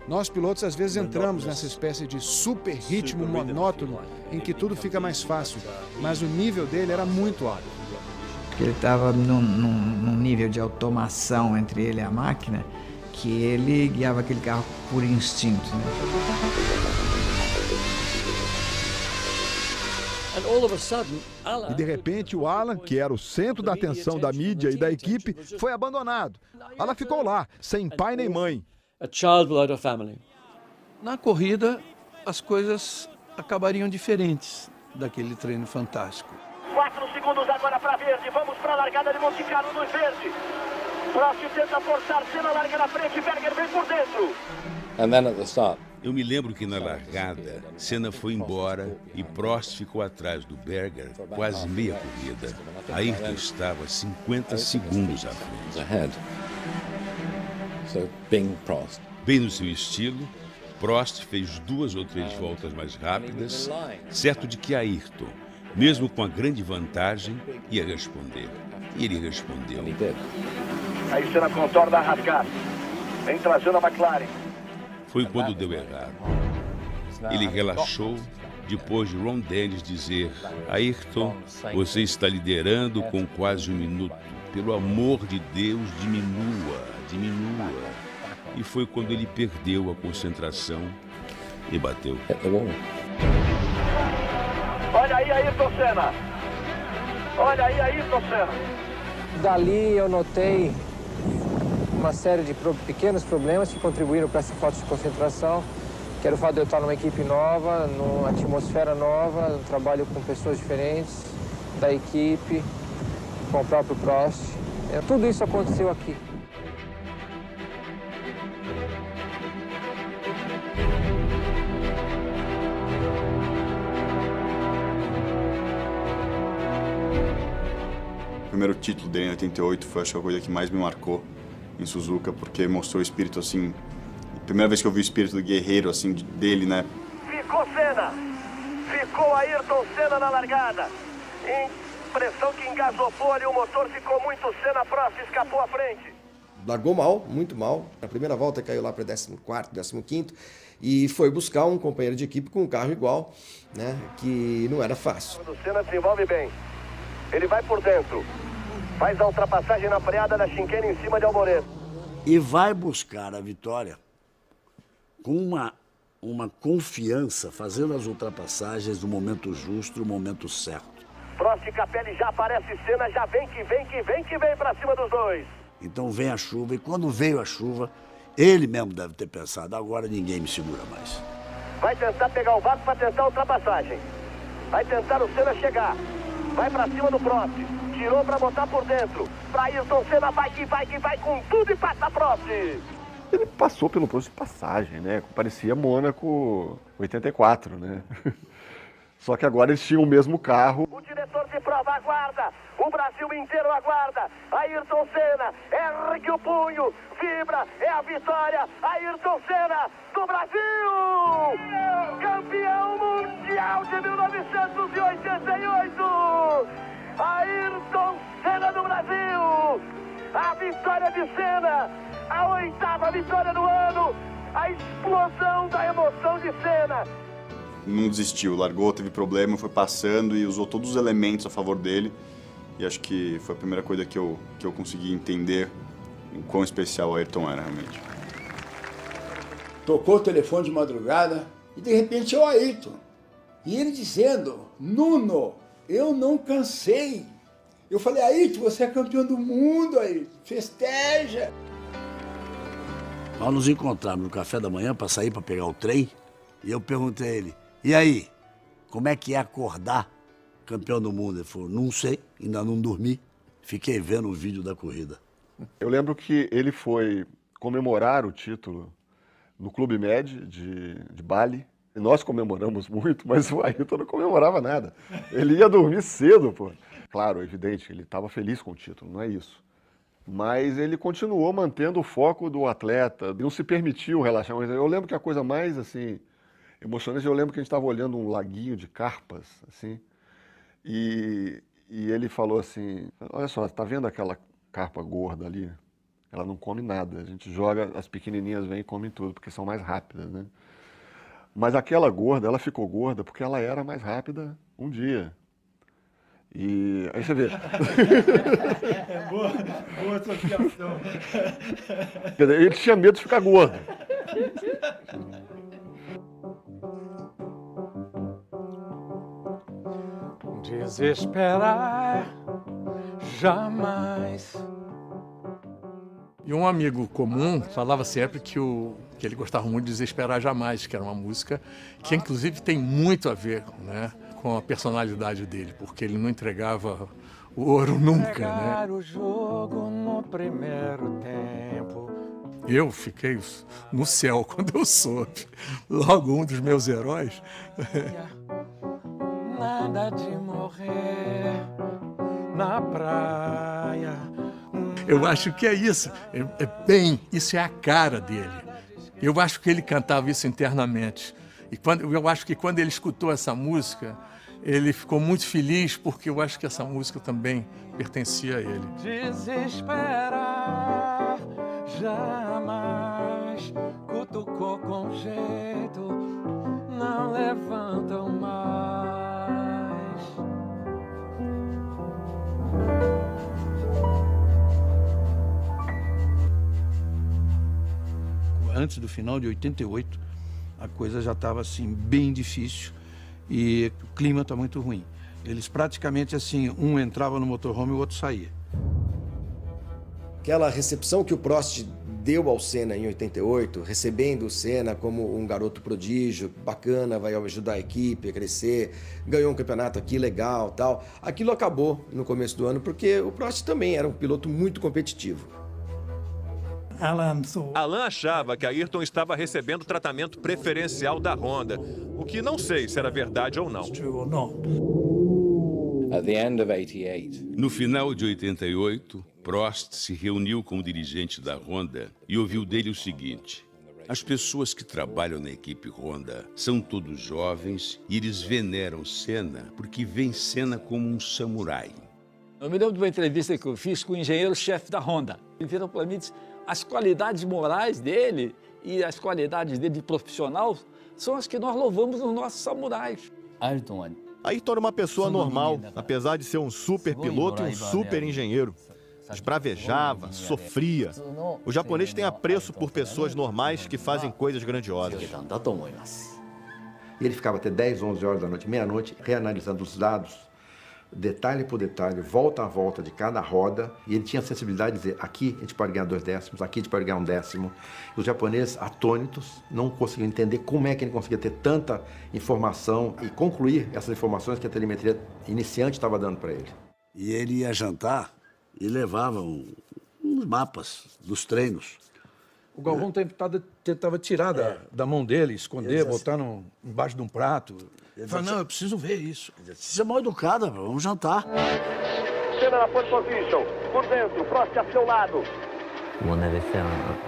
Speaker 6: Nós, pilotos, às vezes entramos nessa espécie de super ritmo monótono em que tudo fica mais fácil, mas o nível dele era muito alto.
Speaker 8: Porque ele estava num nível de automação entre ele e a máquina, que ele guiava aquele carro por instinto, né?
Speaker 11: E de repente o Alan, que era o centro da atenção da mídia e da equipe, foi abandonado. Alan ficou lá, sem pai nem mãe.
Speaker 1: Na corrida, as coisas acabariam diferentes daquele treino fantástico.
Speaker 27: 4 segundos agora para Verde, vamos para a largada de Monte Carlo no Verde. Prost tenta forçar, Senna larga na frente, Berger vem por dentro.
Speaker 29: Eu me lembro que na largada, Senna foi embora e Prost ficou atrás do Berger quase meia corrida. Ayrton estava 50 segundos à frente. Bem no seu estilo, Prost fez 2 ou 3 voltas mais rápidas, certo de que Ayrton, mesmo com a grande vantagem, ia responder. E ele respondeu.
Speaker 27: Aí Senna contorna a rasgar, vem trazendo a McLaren.
Speaker 29: Foi quando deu errado. Ele relaxou depois de Ron Dennis dizer: Ayrton, você está liderando com quase 1 minuto. Pelo amor de Deus, diminua. E foi quando ele perdeu a concentração e bateu.
Speaker 27: Olha aí, Ayrton Senna. Olha aí, Ayrton Senna.
Speaker 8: Dali eu notei uma série de pequenos problemas que contribuíram para essa falta de concentração, que era o fato de eu estar numa equipe nova, numa atmosfera nova, um trabalho com pessoas diferentes da equipe, com o próprio Prost. Tudo isso aconteceu aqui.
Speaker 10: O primeiro título dele em 88 foi, acho que, a coisa que mais me marcou em Suzuka, porque mostrou o espírito, assim, a primeira vez que eu vi o espírito do guerreiro, assim, dele, né?
Speaker 27: Ficou Senna, ficou Ayrton Senna na largada. Impressão que engasopou ali o motor, ficou muito Senna, Prost escapou à frente.
Speaker 4: Largou mal, muito mal. Na primeira volta caiu lá para 14º, 15º e foi buscar um companheiro de equipe com um carro igual, né? Que não era fácil.
Speaker 27: O Senna desenvolve bem. Ele vai por dentro. Faz a ultrapassagem na freada da chicane em cima de Alboreto.
Speaker 12: E vai buscar a vitória com uma confiança, fazendo as ultrapassagens no momento justo, no momento certo.
Speaker 27: Prost e Capelli já aparece Senna, já vem pra cima dos dois.
Speaker 12: Então vem a chuva, e quando veio a chuva, ele mesmo deve ter pensado, agora ninguém me segura mais.
Speaker 27: Vai tentar pegar o vácuo para tentar a ultrapassagem. Vai tentar o Senna chegar. Vai pra cima do Prost. Tirou pra botar por dentro. Pra Ayrton Senna, vai com tudo e passa Prost.
Speaker 21: Ele passou pelo posto de passagem, né? Parecia Mônaco 84, né? Só que agora eles tinham o mesmo carro.
Speaker 27: O diretor de prova aguarda. O Brasil inteiro aguarda. Ayrton Senna ergue o punho. Vibra. É a vitória. Ayrton Senna do Brasil. Campeão mundial de 1988. Ayrton Senna do Brasil. A vitória de Senna. A 8ª vitória do ano. A explosão da emoção de Senna.
Speaker 10: Não desistiu, largou, teve problema, foi passando e usou todos os elementos a favor dele. E acho que foi a primeira coisa que eu consegui entender o quão especial o Ayrton era realmente.
Speaker 2: tocou o telefone de madrugada e de repente é o Ayrton. E ele dizendo, Nuno, eu não cansei. Eu falei, Ayrton, você é campeão do mundo, Ayrton, festeja.
Speaker 12: Nós nos encontramos no café da manhã para sair para pegar o trem e eu perguntei a ele, e aí, como é que é acordar campeão do mundo? Ele falou, não sei, ainda não dormi. Fiquei vendo o vídeo da corrida.
Speaker 21: Eu lembro que ele foi comemorar o título no Clube Med de Bali. E nós comemoramos muito, mas o Ayrton não comemorava nada. Ele ia dormir cedo, pô. Claro, é evidente, ele estava feliz com o título, não é isso. Mas ele continuou mantendo o foco do atleta, não se permitiu relaxar. Mas eu lembro que a coisa mais, assim, emocionante, eu lembro que a gente estava olhando um laguinho de carpas, assim, e ele falou assim, olha só, tá vendo aquela carpa gorda ali? Ela não come nada, a gente joga, as pequenininhas vêm e comem tudo, porque são mais rápidas, né? Mas aquela gorda, ela ficou gorda porque ela era mais rápida um dia. E aí você vê.
Speaker 14: É boa associação.
Speaker 21: Ele tinha medo de ficar gordo.
Speaker 15: Desesperar jamais.
Speaker 1: E um amigo comum falava sempre que ele gostava muito de Desesperar Jamais, que era uma música que inclusive tem muito a ver, né, com a personalidade dele, porque ele não entregava o ouro nunca, né?
Speaker 15: O jogo no primeiro tempo.
Speaker 1: Eu fiquei no céu quando eu soube. Logo um dos meus heróis.
Speaker 15: Nada de morrer na praia.
Speaker 1: Eu acho que é isso. Isso é a cara dele. Eu acho que ele cantava isso internamente. E eu acho que quando ele escutou essa música, ele ficou muito feliz, porque eu acho que essa música também pertencia a ele.
Speaker 15: Desesperar jamais, cutucou com jeito, não levantam mais.
Speaker 1: Antes do final de 88, a coisa já estava assim bem difícil e o clima está muito ruim. Eles praticamente assim, um entrava no motorhome e o outro saía.
Speaker 4: Aquela recepção que o Prost deu ao Senna em 88, recebendo o Senna como um garoto prodígio, bacana, vai ajudar a equipe a crescer, ganhou um campeonato aqui legal, tal. Aquilo acabou no começo do ano porque o Prost também era um piloto muito competitivo.
Speaker 7: Alain achava que Ayrton estava recebendo tratamento preferencial da Honda, o que não sei se era verdade ou não.
Speaker 29: No final de 88, Prost se reuniu com o dirigente da Honda e ouviu dele o seguinte: as pessoas que trabalham na equipe Honda são todos jovens e eles veneram Senna porque veem Senna como um samurai.
Speaker 16: Eu me lembro de uma entrevista que eu fiz com o engenheiro-chefe da Honda. Ele virou para mim e disse: as qualidades morais dele e as qualidades dele de profissional são as que nós louvamos nos nossos samurais.
Speaker 17: Ayrton era uma pessoa normal, apesar de ser um super piloto e um super engenheiro. Esbravejava, sofria. O japonês tem apreço por pessoas normais que fazem coisas grandiosas.
Speaker 18: E ele ficava até 10, 11 horas da noite, meia-noite, reanalisando os dados, detalhe por detalhe, volta a volta de cada roda, e ele tinha a sensibilidade de dizer, aqui a gente pode ganhar 2 décimos, aqui a gente pode ganhar 1 décimo. E os japoneses, atônitos, não conseguiam entender como é que ele conseguia ter tanta informação e concluir essas informações que a telemetria iniciante estava dando para ele.
Speaker 12: E ele ia jantar e levava uns mapas dos treinos.
Speaker 1: O Galvão tentava tirar da mão dele, esconder, botar embaixo de um prato. Ele falava, não, eu preciso ver isso.
Speaker 12: Você é mal educada, vamos jantar.
Speaker 27: Senna na pole position, por dentro, Prost a seu lado.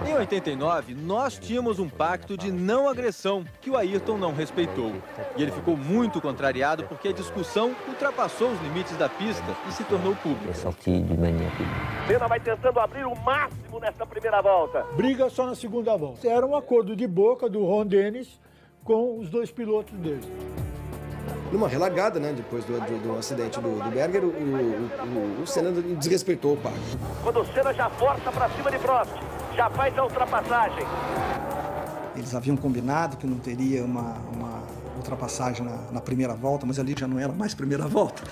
Speaker 9: Em 89, nós tínhamos um pacto de não agressão que o Ayrton não respeitou. E ele ficou muito contrariado porque a discussão ultrapassou os limites da pista e se tornou pública.
Speaker 27: Senna vai tentando abrir o máximo nesta primeira volta.
Speaker 14: Briga só na segunda volta. Era um acordo de boca do Ron Dennis com os 2 pilotos dele.
Speaker 4: Numa relagada, né, depois do acidente do Berger, o Senna desrespeitou o pacto.
Speaker 27: Quando o Senna já força para cima de Prost, já faz a ultrapassagem.
Speaker 3: Eles haviam combinado que não teria uma ultrapassagem na primeira volta, mas ali já não era mais primeira volta.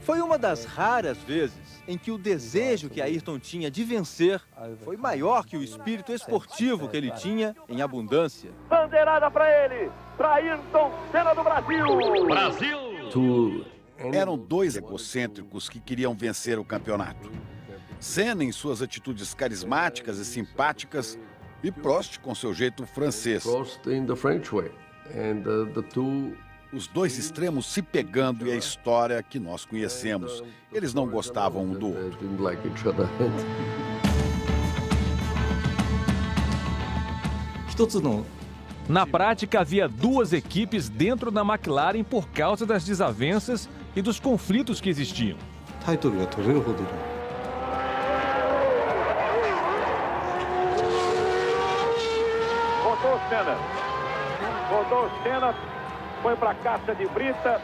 Speaker 9: Foi uma das raras vezes em que o desejo que Ayrton tinha de vencer foi maior que o espírito esportivo que ele tinha em abundância.
Speaker 27: Bandeirada para ele, para Ayrton Senna do Brasil. Brasil!
Speaker 19: Eram dois egocêntricos que queriam vencer o campeonato. Senna em suas atitudes carismáticas e simpáticas e Prost com seu jeito francês. Os dois extremos se pegando e a história que nós conhecemos. Eles não gostavam um do outro.
Speaker 20: Na prática, havia duas equipes dentro da McLaren por causa das desavenças e dos conflitos que existiam.
Speaker 27: Rodou o Senna, foi para a caixa de brita.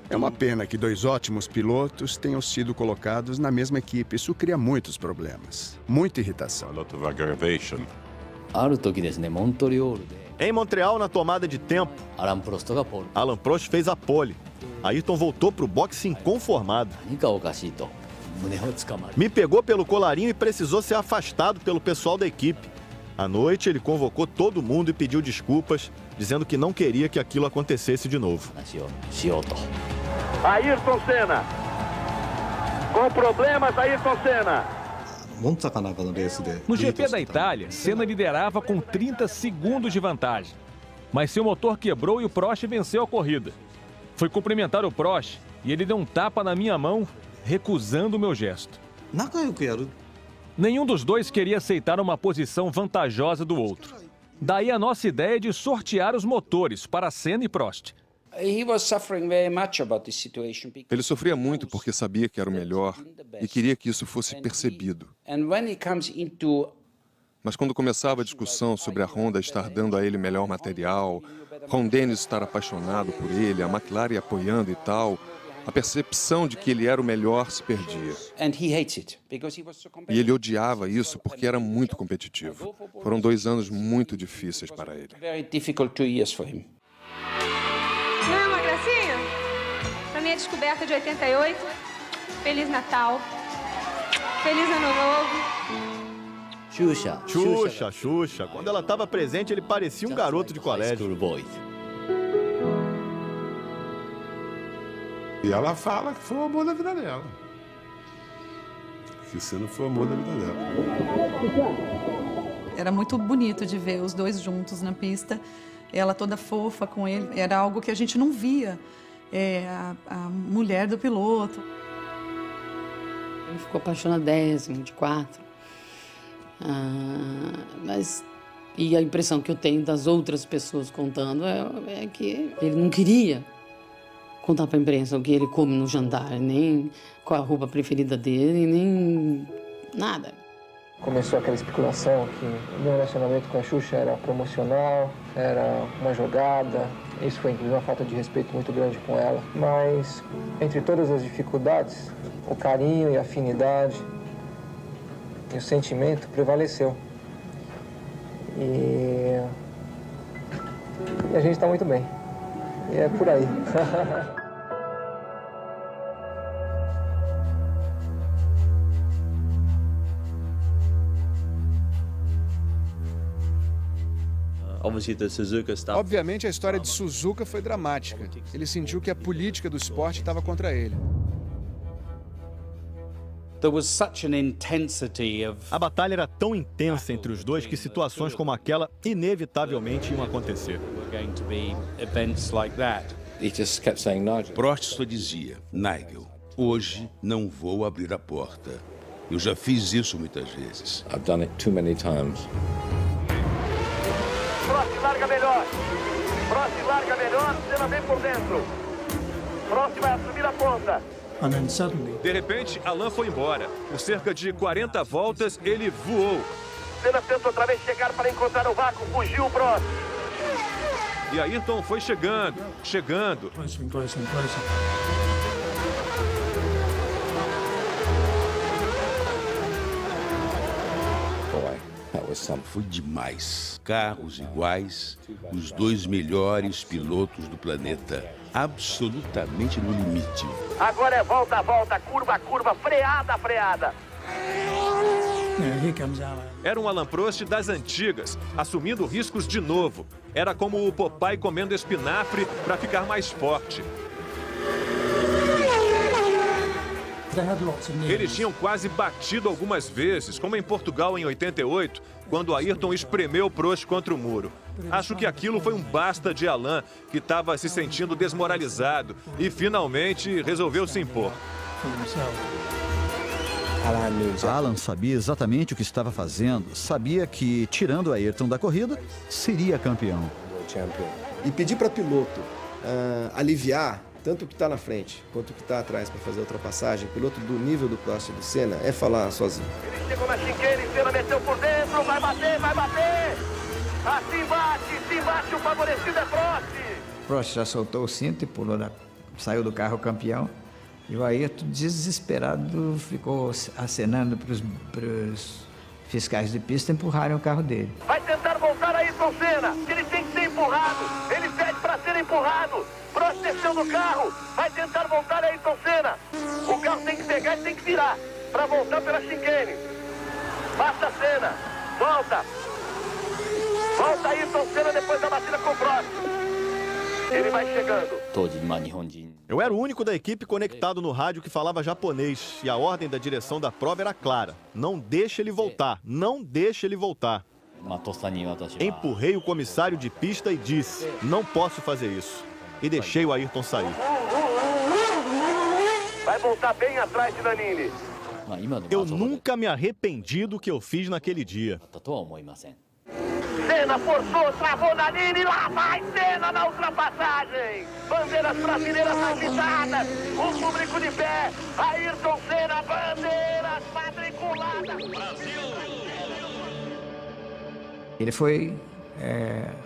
Speaker 22: É uma pena que dois ótimos pilotos tenham sido colocados na mesma equipe. Isso cria muitos problemas, muita irritação.
Speaker 17: Em Montreal, na tomada de tempo, Alain Prost fez a pole. Ayrton voltou para o boxe inconformado. Me pegou pelo colarinho e precisou ser afastado pelo pessoal da equipe. À noite, ele convocou todo mundo e pediu desculpas, dizendo que não queria que aquilo acontecesse de novo.
Speaker 27: Ayrton Senna. Com problemas, Ayrton Senna.
Speaker 20: No GP da Itália, Senna liderava com 30 segundos de vantagem. Mas seu motor quebrou e o Prost venceu a corrida. Fui cumprimentar o Prost e ele deu um tapa na minha mão, recusando o meu gesto. Nenhum dos dois queria aceitar uma posição vantajosa do outro. Daí a nossa ideia de sortear os motores para Senna e Prost.
Speaker 23: Ele sofria muito porque sabia que era o melhor e queria que isso fosse percebido. Mas quando começava a discussão sobre a Honda estar dando a ele melhor material, Ron Dennis estar apaixonado por ele, a McLaren apoiando e tal, a percepção de que ele era o melhor se perdia. E ele odiava isso porque era muito competitivo. Foram 2 anos muito difíceis para ele.
Speaker 24: Não é uma gracinha? Pra minha descoberta de 88. Feliz Natal. Feliz Ano Novo.
Speaker 17: Xuxa. Quando ela estava presente, ele parecia um garoto de colégio.
Speaker 25: E ela fala que foi o amor da vida dela. Que Senna foi o amor da vida dela.
Speaker 26: Era muito bonito de ver os dois juntos na pista. Ela toda fofa com ele. Era algo que a gente não via. A mulher do piloto.
Speaker 28: Ele ficou apaixonadésimo de 4. E a impressão que eu tenho das outras pessoas contando é que ele não queria contar para a imprensa o que ele come no jantar, nem qual a roupa preferida dele, nem nada.
Speaker 8: Começou aquela especulação que o meu relacionamento com a Xuxa era promocional, era uma jogada. Isso foi, inclusive, uma falta de respeito muito grande com ela. Mas, entre todas as dificuldades, o carinho e a afinidade e o sentimento prevaleceu. E a gente está muito bem. E é por aí.
Speaker 6: Obviamente, a história de Suzuka foi dramática. Ele sentiu que a política do esporte estava contra ele.
Speaker 17: A batalha era tão intensa entre os dois que situações como aquela inevitavelmente iam acontecer.
Speaker 29: Prost só dizia: Nigel, hoje não vou abrir a porta. Eu já fiz isso muitas vezes.
Speaker 27: Prost larga melhor. Prost larga melhor, Senna vem por dentro. Prost vai assumir a ponta.
Speaker 7: De repente, Alain foi embora. Por cerca de 40 voltas, ele voou.
Speaker 27: Senna tenta outra vez chegar para encontrar o vácuo. Fugiu o Prost.
Speaker 7: E Ayrton foi chegando.
Speaker 29: Foi demais. Carros iguais, os dois melhores pilotos do planeta, absolutamente no limite.
Speaker 27: Agora é volta, volta, curva, curva, freada, freada.
Speaker 7: Era um Alain Prost das antigas, assumindo riscos de novo. Era como o Popeye comendo espinafre para ficar mais forte. Eles tinham quase batido algumas vezes, como em Portugal em 88, quando Ayrton espremeu Prost contra o muro. Acho que aquilo foi um basta de Alain, que estava se sentindo desmoralizado e finalmente resolveu se impor.
Speaker 2: Alan sabia exatamente o que estava fazendo, sabia que, tirando Ayrton da corrida, seria campeão.
Speaker 4: E pedir para piloto aliviar tanto o que está na frente quanto o que está atrás para fazer a ultrapassagem, piloto do nível do Prost e do Senna, é falar sozinho.
Speaker 27: Ele chegou na chicane, Senna meteu por dentro, vai bater, vai bater! Assim bate, o favorecido é Prost!
Speaker 5: Prost já soltou o cinto e pulou saiu do carro campeão. E o Ayrton, desesperado, ficou acenando para os fiscais de pista empurrarem o carro dele.
Speaker 27: Vai tentar voltar Ayrton Senna, ele tem que ser empurrado, ele pede para ser empurrado. Prost desceu do carro, vai tentar voltar Ayrton Senna. O carro tem que pegar e tem que virar para voltar pela chicane. Passa Senna, volta. Volta Ayrton Senna depois da batida com o Prost. Ele vai chegando.
Speaker 17: Eu era o único da equipe conectado no rádio que falava japonês e a ordem da direção da prova era clara: não deixe ele voltar, não deixe ele voltar. Empurrei o comissário de pista e disse: não posso fazer isso. E deixei o Ayrton sair.
Speaker 27: Vai voltar bem atrás de Nannini.
Speaker 17: Eu nunca me arrependi do que eu fiz naquele dia.
Speaker 27: Senna forçou, travou Nannini, lá vai Senna na ultrapassagem. Bandeiras brasileiras agitadas, o público de pé. Ayrton Senna, bandeiras matriculadas. Brasil!
Speaker 5: Ele foi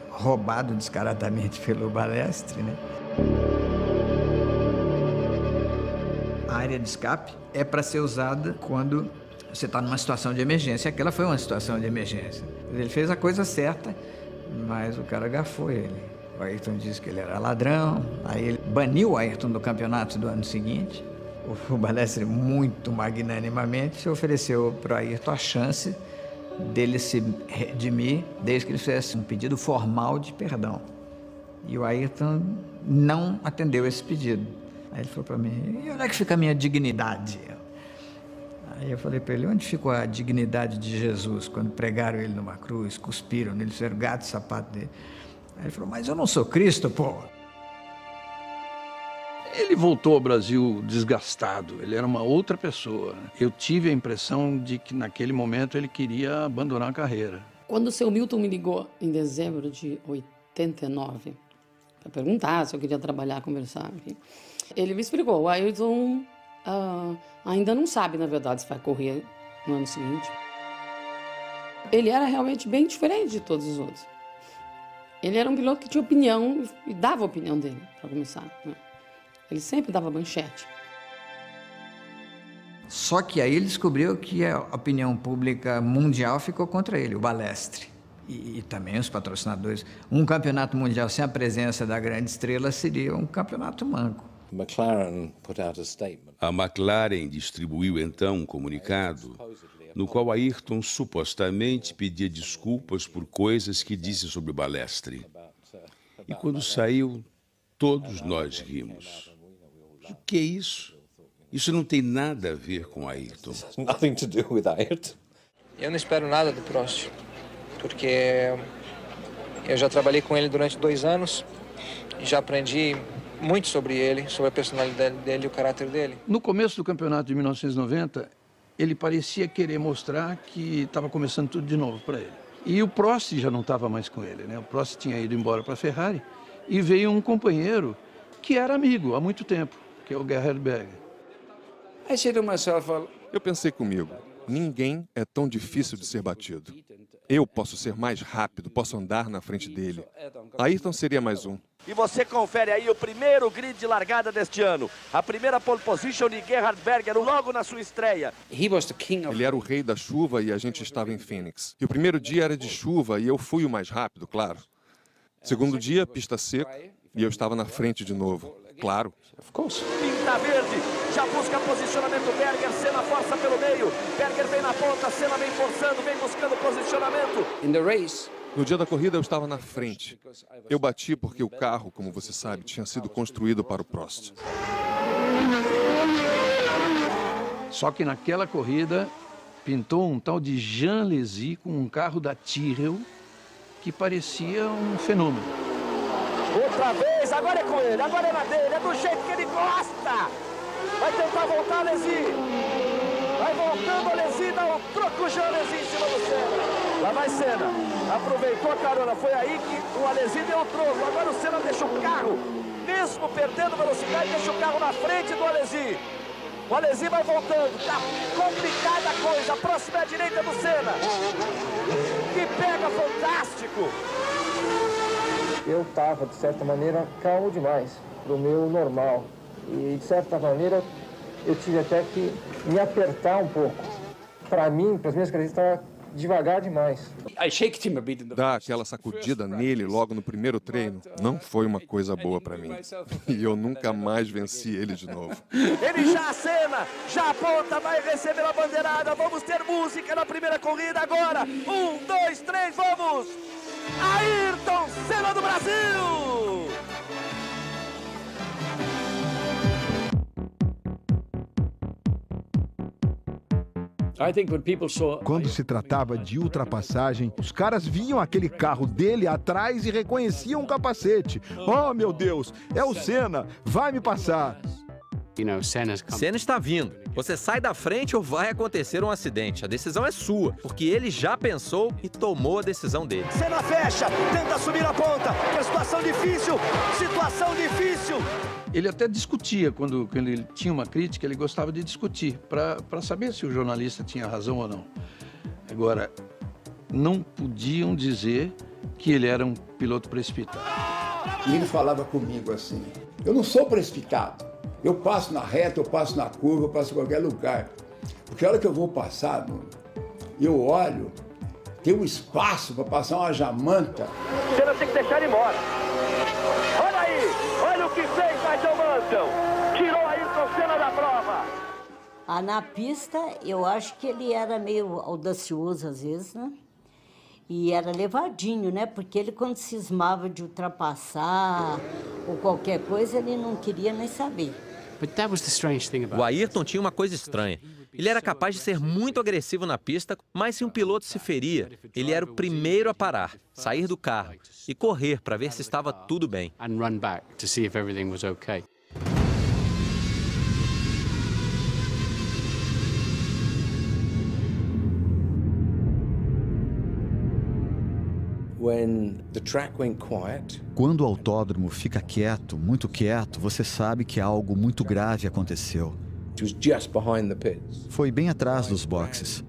Speaker 5: roubado descaradamente pelo Balestre, né? A área de escape é para ser usada quando você está numa situação de emergência. Aquela foi uma situação de emergência. Ele fez a coisa certa, mas o cara agafou ele. O Ayrton disse que ele era ladrão, aí ele baniu o Ayrton do campeonato do ano seguinte. O Balestre, muito magnanimamente, se ofereceu para o Ayrton a chance dele se redimir desde que ele fizesse um pedido formal de perdão. E o Ayrton não atendeu esse pedido. Aí ele falou para mim: e onde é que fica a minha dignidade? Aí eu falei para ele: onde ficou a dignidade de Jesus quando pregaram ele numa cruz, cuspiram nele, fizeram gato e sapato dele? Aí ele falou: mas eu não sou Cristo, pô.
Speaker 1: Ele voltou ao Brasil desgastado, ele era uma outra pessoa. Eu tive a impressão de que naquele momento ele queria abandonar a carreira.
Speaker 28: Quando o seu Milton me ligou em dezembro de 89, para perguntar se eu queria trabalhar, conversar, enfim, ele me explicou: o Ayrton ainda não sabe, na verdade, se vai correr no ano seguinte. Ele era realmente bem diferente de todos os outros. Ele era um piloto que tinha opinião e dava a opinião dele, para começar, né? Ele sempre dava manchete.
Speaker 5: Só que aí ele descobriu que a opinião pública mundial ficou contra ele, o Balestre. E também os patrocinadores. Um campeonato mundial sem a presença da grande estrela seria um campeonato manco.
Speaker 29: A McLaren distribuiu então um comunicado no qual Ayrton supostamente pedia desculpas por coisas que disse sobre o Balestre. E quando saiu, todos nós rimos. O que é isso? Isso não tem nada a ver com Ayrton.
Speaker 8: Eu não espero nada do Prost, porque eu já trabalhei com ele durante 2 anos e já aprendi muito sobre ele, sobre a personalidade dele e o caráter dele.
Speaker 1: No começo do campeonato de 1990, ele parecia querer mostrar que estava começando tudo de novo para ele. E o Prost já não estava mais com ele, né? O Prost tinha ido embora para a Ferrari e veio um companheiro que era amigo há muito tempo, que é o Gerhard Berger.
Speaker 23: Eu pensei comigo, Ninguém é tão difícil de ser batido. Eu posso ser mais rápido, posso andar na frente dele. Ayrton seria mais um.
Speaker 10: E você confere aí o primeiro grid de largada deste ano. A primeira pole position de Gerhard Berger logo na sua estreia.
Speaker 23: Ele era o rei da chuva e a gente estava em Phoenix. E o primeiro dia era de chuva e eu fui o mais rápido, claro. Segundo dia, pista seca e eu estava na frente de novo. Claro.
Speaker 10: Pinta verde, já busca posicionamento Berger, Senna força pelo meio. Berger vem na ponta, Senna vem forçando, vem buscando posicionamento.
Speaker 23: No dia da corrida eu estava na frente. Eu bati porque o carro, como você sabe, tinha sido construído para o Prost.
Speaker 1: Só que naquela corrida pintou um tal de Jean Alesi com um carro da Tyrrell que parecia um fenômeno.
Speaker 10: Outra vez, agora é com ele, agora é na dele, é do jeito que ele gosta. Vai tentar voltar Alesi. Vai voltando Alesi, dá um troco Jean Alesi em cima do Senna. Lá vai Senna, aproveitou a carona, foi aí que o Alesi deu o troco. Agora o Senna deixa o carro, mesmo perdendo velocidade, deixa o carro na frente do Alesi. O Alesi vai voltando, tá complicada a coisa, a próxima é a direita do Senna. Que pega fantástico.
Speaker 8: Eu estava, de certa maneira, calmo demais para o meu normal. E, de certa maneira, eu tive até que me apertar um pouco. Para mim, para as minhas características, estava devagar demais.
Speaker 23: Dar aquela sacudida nele logo no primeiro treino não foi uma coisa boa para mim. E eu nunca mais venci ele de novo.
Speaker 10: Ele já acena, já aponta, vai receber a bandeirada. Vamos ter música na primeira corrida agora. 1, 2, 3, vamos! Ayrton Senna do Brasil!
Speaker 11: Quando se tratava de ultrapassagem, os caras viam aquele carro dele atrás e reconheciam o capacete. Oh, meu Deus, é o Senna, vai me passar.
Speaker 12: Senna está vindo. Você sai da frente ou vai acontecer um acidente. A decisão é sua, porque ele já pensou e tomou a decisão dele.
Speaker 10: Senna fecha, tenta subir a ponta. Que situação difícil, situação difícil.
Speaker 1: Ele até discutia, quando ele tinha uma crítica, ele gostava de discutir, para saber se o jornalista tinha razão ou não. Agora, não podiam dizer que ele era um piloto precipitado.
Speaker 13: E ele falava comigo assim, eu não sou precipitado. Eu passo na reta, eu passo na curva, eu passo em qualquer lugar. Porque a hora que eu vou passar, eu olho, tem um espaço para passar uma jamanta.
Speaker 10: Senna tem que deixar ele embora. Olha aí, olha o que fez Nigel Mansell. Tirou Ayrton Senna da prova.
Speaker 14: Na pista, eu acho que ele era meio audacioso às vezes, né? E era levadinho, né? Porque ele, quando cismava de ultrapassar ou qualquer coisa, ele não queria nem saber.
Speaker 12: O Ayrton tinha uma coisa estranha. Ele era capaz de ser muito agressivo na pista, mas se um piloto se feria, ele era o primeiro a parar, sair do carro e correr para ver se estava tudo bem.
Speaker 2: Quando o autódromo fica quieto, muito quieto, você sabe que algo muito grave aconteceu. Foi bem atrás dos boxes.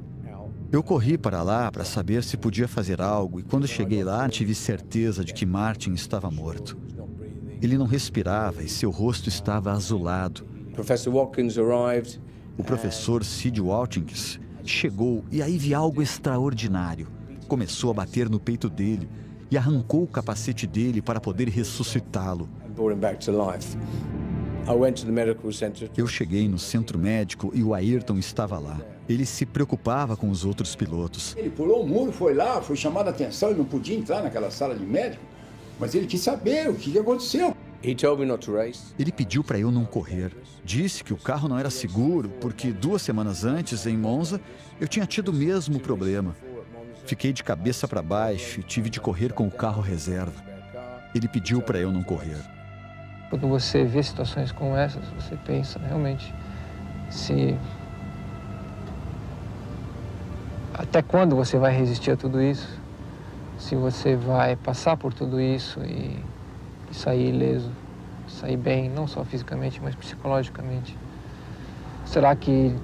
Speaker 2: Eu corri para lá para saber se podia fazer algo e quando cheguei lá tive certeza de que Martin estava morto. Ele não respirava e seu rosto estava azulado. O professor Sid Watkins chegou e aí vi algo extraordinário. Começou a bater no peito dele e arrancou o capacete dele para poder ressuscitá-lo. Eu cheguei no centro médico e o Ayrton estava lá. Ele se preocupava com os outros pilotos.
Speaker 13: Ele pulou o muro, foi lá, foi chamado a atenção, ele não podia entrar naquela sala de médico, mas ele quis saber o que aconteceu.
Speaker 2: Ele pediu para eu não correr. Disse que o carro não era seguro porque 2 semanas antes, em Monza, eu tinha tido o mesmo problema. Fiquei de cabeça para baixo e tive de correr com o carro reserva. Ele pediu para eu não correr.
Speaker 8: Quando você vê situações como essas, você pensa realmente até quando você vai resistir a tudo isso? Se você vai passar por tudo isso e sair ileso, sair bem, não só fisicamente, mas psicologicamente. Será que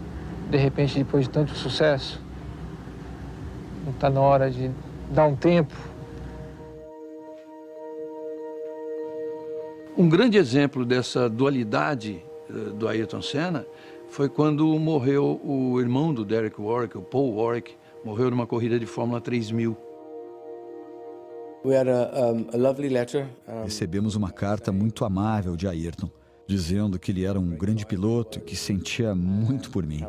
Speaker 8: De repente, depois de tanto sucesso, não está na hora de dar um tempo?
Speaker 1: Um grande exemplo dessa dualidade do Ayrton Senna foi quando morreu o irmão do Derek Warwick, o Paul Warwick, morreu numa corrida de Fórmula 3000.
Speaker 2: Recebemos uma carta muito amável de Ayrton, dizendo que ele era um grande piloto e que sentia muito por mim.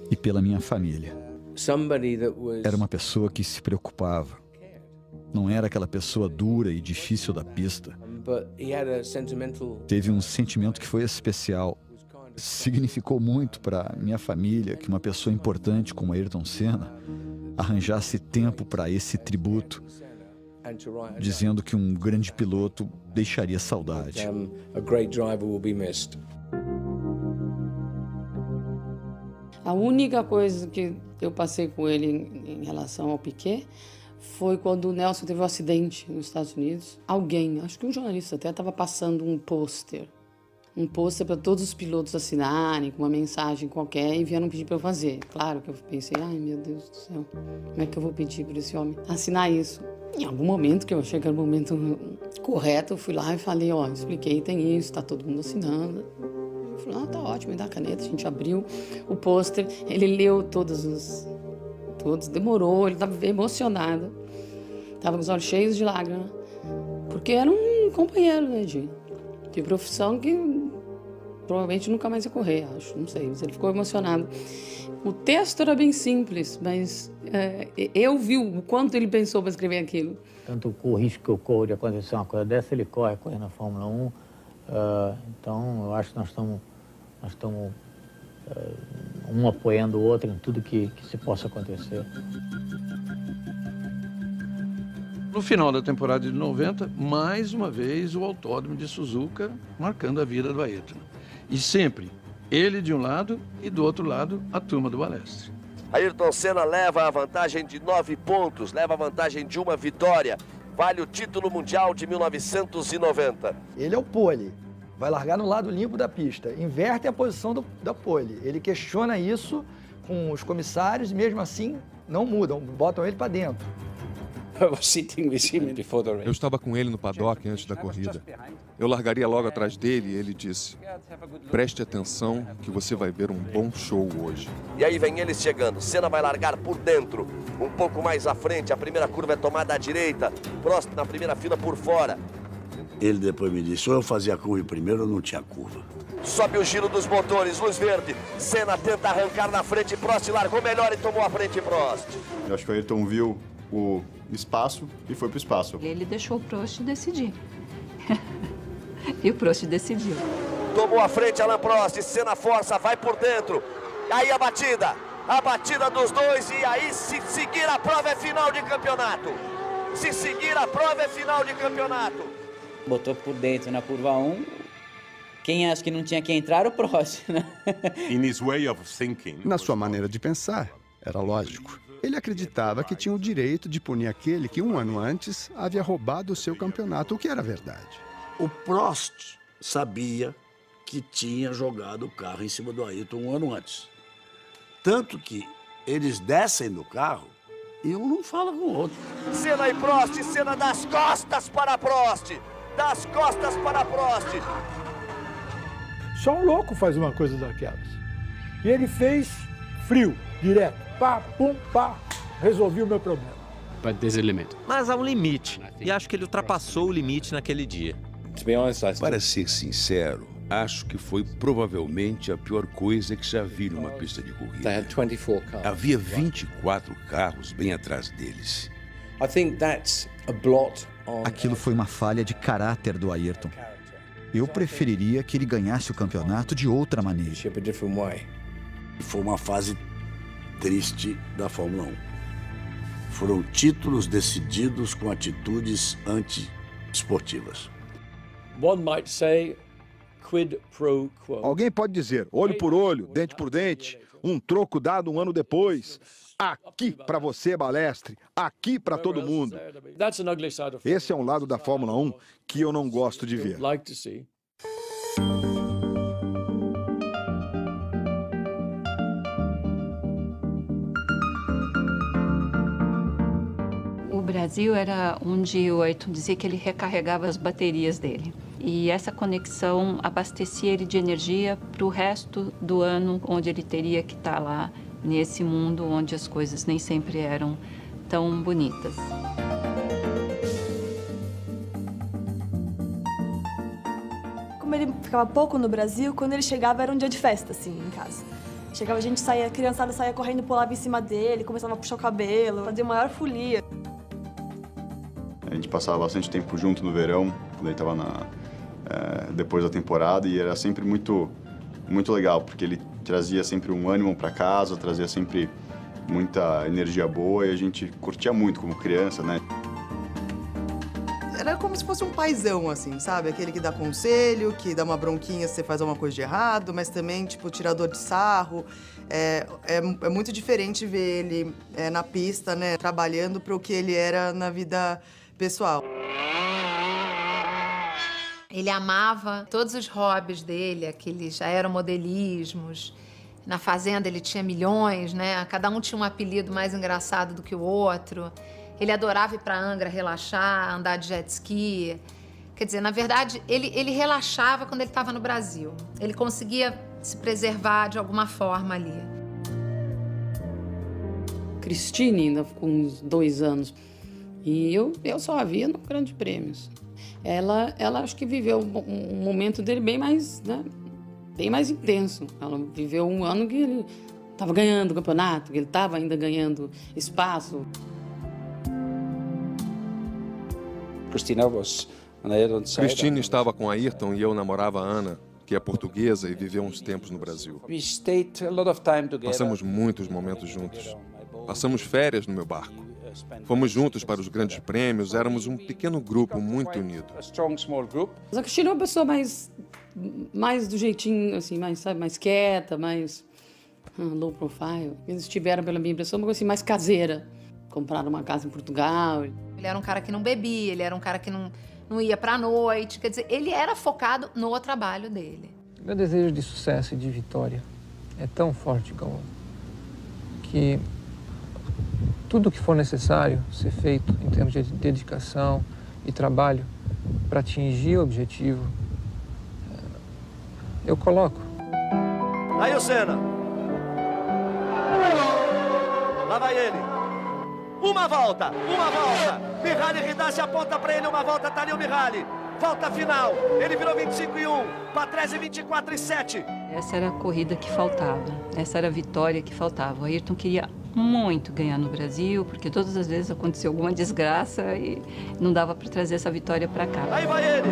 Speaker 2: E pela minha família. Era uma pessoa que se preocupava. Não era aquela pessoa dura e difícil da pista. Teve um sentimento que foi especial. Significou muito para minha família que uma pessoa importante como Ayrton Senna arranjasse tempo para esse tributo, dizendo que um grande piloto deixaria saudade.
Speaker 28: A única coisa que eu passei com ele em relação ao Piquet foi quando o Nelson teve um acidente nos Estados Unidos. Alguém, acho que um jornalista até, estava passando um pôster para todos os pilotos assinarem, com uma mensagem qualquer, e vieram pedir para eu fazer. Claro que eu pensei, ai meu Deus do céu, como é que eu vou pedir para esse homem assinar isso? Em algum momento, que eu achei que era o momento correto, eu fui lá e falei, ó, expliquei, tem isso, tá todo mundo assinando. Eu falei, tá ótimo, me dá a caneta. A gente abriu o pôster, ele leu todos, demorou, ele estava emocionado, estava com os olhos cheios de lágrimas, porque era um companheiro, né, de profissão que provavelmente nunca mais ia correr, acho, não sei, mas ele ficou emocionado. O texto era bem simples, mas eu vi o quanto ele pensou para escrever aquilo.
Speaker 3: Tanto o risco que eu corro de acontecer uma coisa dessa, ele corre na Fórmula 1, então eu acho que nós estamos um apoiando o outro em tudo que se possa acontecer.
Speaker 1: No final da temporada de 90, mais uma vez o Autódromo de Suzuka marcando a vida do Ayrton. E sempre ele de um lado e do outro lado a turma do Balestre.
Speaker 27: Ayrton Senna leva a vantagem de 9 pontos, leva a vantagem de uma vitória. Vale o título mundial de 1990.
Speaker 9: Ele é o pole, vai largar no lado limpo da pista, inverte a posição da pole. Ele questiona isso com os comissários e mesmo assim não mudam, botam ele para dentro.
Speaker 23: Eu estava com ele no paddock antes da corrida. Eu largaria logo atrás dele e ele disse: preste atenção que você vai ver um bom show hoje.
Speaker 27: E aí vem eles chegando. Senna vai largar por dentro, um pouco mais à frente. A primeira curva é tomada à direita, próximo na primeira fila por fora.
Speaker 15: Ele depois me disse, ou eu fazia a curva primeiro ou não tinha curva.
Speaker 27: Sobe o giro dos motores, luz verde. Senna tenta arrancar na frente, Prost largou melhor e tomou a frente Prost.
Speaker 17: Eu acho que o Ayrton viu o espaço e foi pro espaço.
Speaker 16: Ele deixou o Prost decidir. E o Prost decidiu.
Speaker 27: Tomou a frente Alain Prost, Senna força, vai por dentro. Aí a batida dos dois e aí se seguir a prova é final de campeonato. Se seguir a prova é final de campeonato.
Speaker 18: Botou por dentro na curva 1. Quem acha que não tinha que entrar era o Prost, né?
Speaker 11: Na sua maneira de pensar, era lógico. Ele acreditava que tinha o direito de punir aquele que um ano antes havia roubado o seu campeonato, o que era verdade.
Speaker 15: O Prost sabia que tinha jogado o carro em cima do Ayrton um ano antes. Tanto que eles descem do carro e um não fala com o outro.
Speaker 27: Senna e Prost, Senna das costas para Prost. Das costas para Prost.
Speaker 19: Só um louco faz uma coisa daquelas. E ele fez frio, direto. Pá, pum, pá, resolvi o meu problema.
Speaker 12: Mas há um limite, e acho que ele ultrapassou o limite naquele dia.
Speaker 29: Para ser sincero, acho que foi provavelmente a pior coisa que já vi numa pista de corrida. Havia 24 carros bem atrás deles.
Speaker 2: Aquilo foi uma falha de caráter do Ayrton. Eu preferiria que ele ganhasse o campeonato de outra maneira.
Speaker 15: Foi uma fase triste da Fórmula 1. Foram títulos decididos com atitudes anti-esportivas.
Speaker 11: Quid pro quo. Alguém pode dizer olho por olho, dente por dente, um troco dado um ano depois. Aqui para você, Balestre, aqui para todo mundo. Esse é um lado da Fórmula 1 que eu não gosto de ver.
Speaker 16: O Brasil era onde o Ayrton dizia que ele recarregava as baterias dele. E essa conexão abastecia ele de energia para o resto do ano, onde ele teria que estar lá, nesse mundo onde as coisas nem sempre eram tão bonitas.
Speaker 4: Como ele ficava pouco no Brasil, quando ele chegava era um dia de festa, assim, em casa. Chegava, a gente saía, a criançada saía correndo, pulava em cima dele, começava a puxar o cabelo, fazia maior folia.
Speaker 6: A gente passava bastante tempo junto no verão, quando ele estava depois da temporada, e era sempre muito legal, porque ele trazia sempre um ânimo para casa, trazia sempre muita energia boa, e a gente curtia muito como criança, né?
Speaker 7: Era como se fosse um paizão, assim, sabe? Aquele que dá conselho, que dá uma bronquinha se você faz alguma coisa de errado, mas também, tipo, tirador de sarro. É muito diferente ver ele na pista, né? Trabalhando para o que ele era na vida pessoal.
Speaker 20: Ele amava todos os hobbies dele, aqueles aeromodelismos. Na fazenda ele tinha milhões, né? Cada um tinha um apelido mais engraçado do que o outro. Ele adorava ir para Angra relaxar, andar de jet ski. Quer dizer, na verdade, ele relaxava quando ele estava no Brasil. Ele conseguia se preservar de alguma forma ali.
Speaker 28: Cristine ainda ficou uns 2 anos. E eu só a via no Grande Prêmios. Ela acho que viveu um momento dele bem mais, né, bem mais intenso. Ela viveu um ano que ele estava ganhando o campeonato, que ele estava ainda ganhando espaço.
Speaker 23: Cristine estava com Ayrton e eu namorava a Ana, que é portuguesa e viveu uns tempos no Brasil. Passamos muitos momentos juntos. Passamos férias no meu barco. Fomos juntos para os grandes prêmios, éramos um pequeno grupo muito unido.
Speaker 28: A Cristine é uma pessoa mais do jeitinho, assim, mais quieta, mais low profile. Eles tiveram, pela minha impressão, uma coisa assim, mais caseira. Compraram uma casa em Portugal.
Speaker 20: Ele era um cara que não bebia, ele era um cara que não ia pra noite. Quer dizer, ele era focado no trabalho dele.
Speaker 8: Meu desejo de sucesso e de vitória é tão forte, Galvão, que tudo que for necessário ser feito em termos de dedicação e trabalho para atingir o objetivo, eu coloco.
Speaker 10: Aí o Senna. Lá vai ele. Uma volta. Mihaly Ridassi aponta para ele uma volta, tá ali o Mihaly. Volta final. Ele virou 25-1, Patrese 24-7.
Speaker 16: Essa era a corrida que faltava, essa era a vitória que faltava. O Ayrton queria muito ganhar no Brasil, porque todas as vezes aconteceu alguma desgraça e não dava para trazer essa vitória para cá.
Speaker 10: Aí vai ele!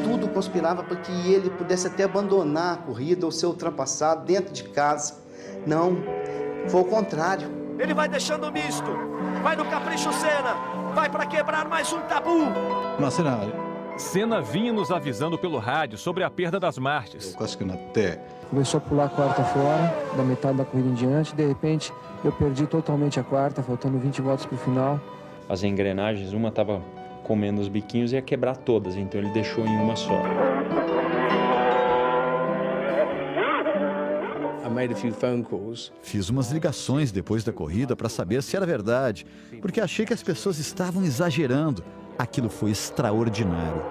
Speaker 21: Tudo conspirava para que ele pudesse até abandonar a corrida ou ser ultrapassado dentro de casa. Não, foi o contrário.
Speaker 10: Ele vai deixando o misto, vai no capricho Senna, vai para quebrar mais um tabu.
Speaker 22: Senna vinha nos avisando pelo rádio sobre a perda das marchas.
Speaker 8: Começou a pular a quarta fora, da metade da corrida em diante, de repente eu perdi totalmente a quarta, faltando 20 voltas para o final.
Speaker 24: As engrenagens, uma estava comendo os biquinhos e ia quebrar todas, então ele deixou em uma só.
Speaker 2: Fiz umas ligações depois da corrida para saber se era verdade, porque achei que as pessoas estavam exagerando. Aquilo foi extraordinário.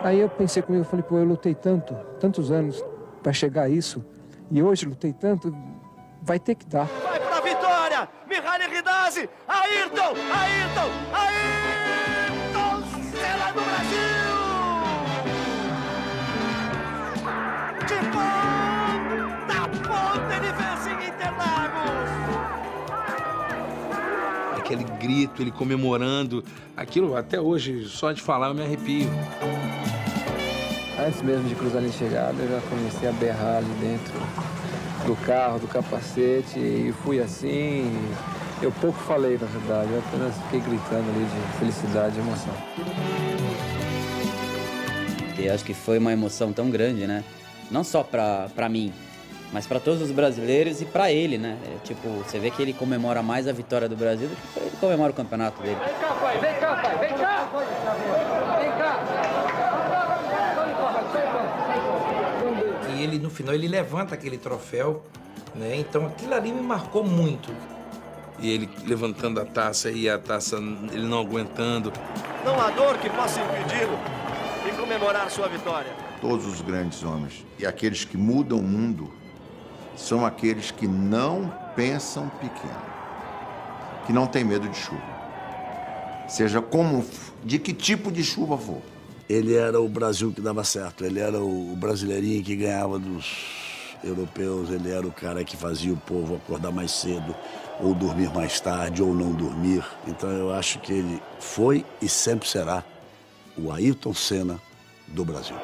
Speaker 8: Aí eu pensei comigo, falei, pô, eu lutei tantos anos para chegar a isso, e hoje lutei tanto, vai ter que dar.
Speaker 10: Vai pra vitória! Mihaly Ridassi! Ayrton! Senna do Brasil! De ponta a ponta ele vence em Interlagos!
Speaker 25: Aquele grito, ele comemorando, aquilo até hoje, só de falar eu me arrepio.
Speaker 8: Antes mesmo de cruzar a linha de chegada, eu já comecei a berrar ali dentro do carro, do capacete, e fui assim. Eu pouco falei, na verdade, eu apenas fiquei gritando ali de felicidade e emoção.
Speaker 1: E acho que foi uma emoção tão grande, né? Não só pra mim, mas para todos os brasileiros e para ele, né? Tipo, você vê que ele comemora mais a vitória do Brasil do que ele comemora o campeonato dele.
Speaker 10: Vem cá, pai, vem cá, pai, vem cá! Vem cá!
Speaker 25: E ele, no final, ele levanta aquele troféu, né? Então aquilo ali me marcou muito. E ele levantando a taça e a taça, ele não aguentando.
Speaker 27: Não há dor que possa impedi-lo de comemorar sua vitória.
Speaker 3: Todos os grandes homens e aqueles que mudam o mundo são aqueles que não pensam pequeno, que não têm medo de chuva. Seja de que tipo de chuva for.
Speaker 15: Ele era o Brasil que dava certo, ele era o brasileirinho que ganhava dos europeus, ele era o cara que fazia o povo acordar mais cedo, ou dormir mais tarde, ou não dormir. Então eu acho que ele foi e sempre será o Ayrton Senna do Brasil.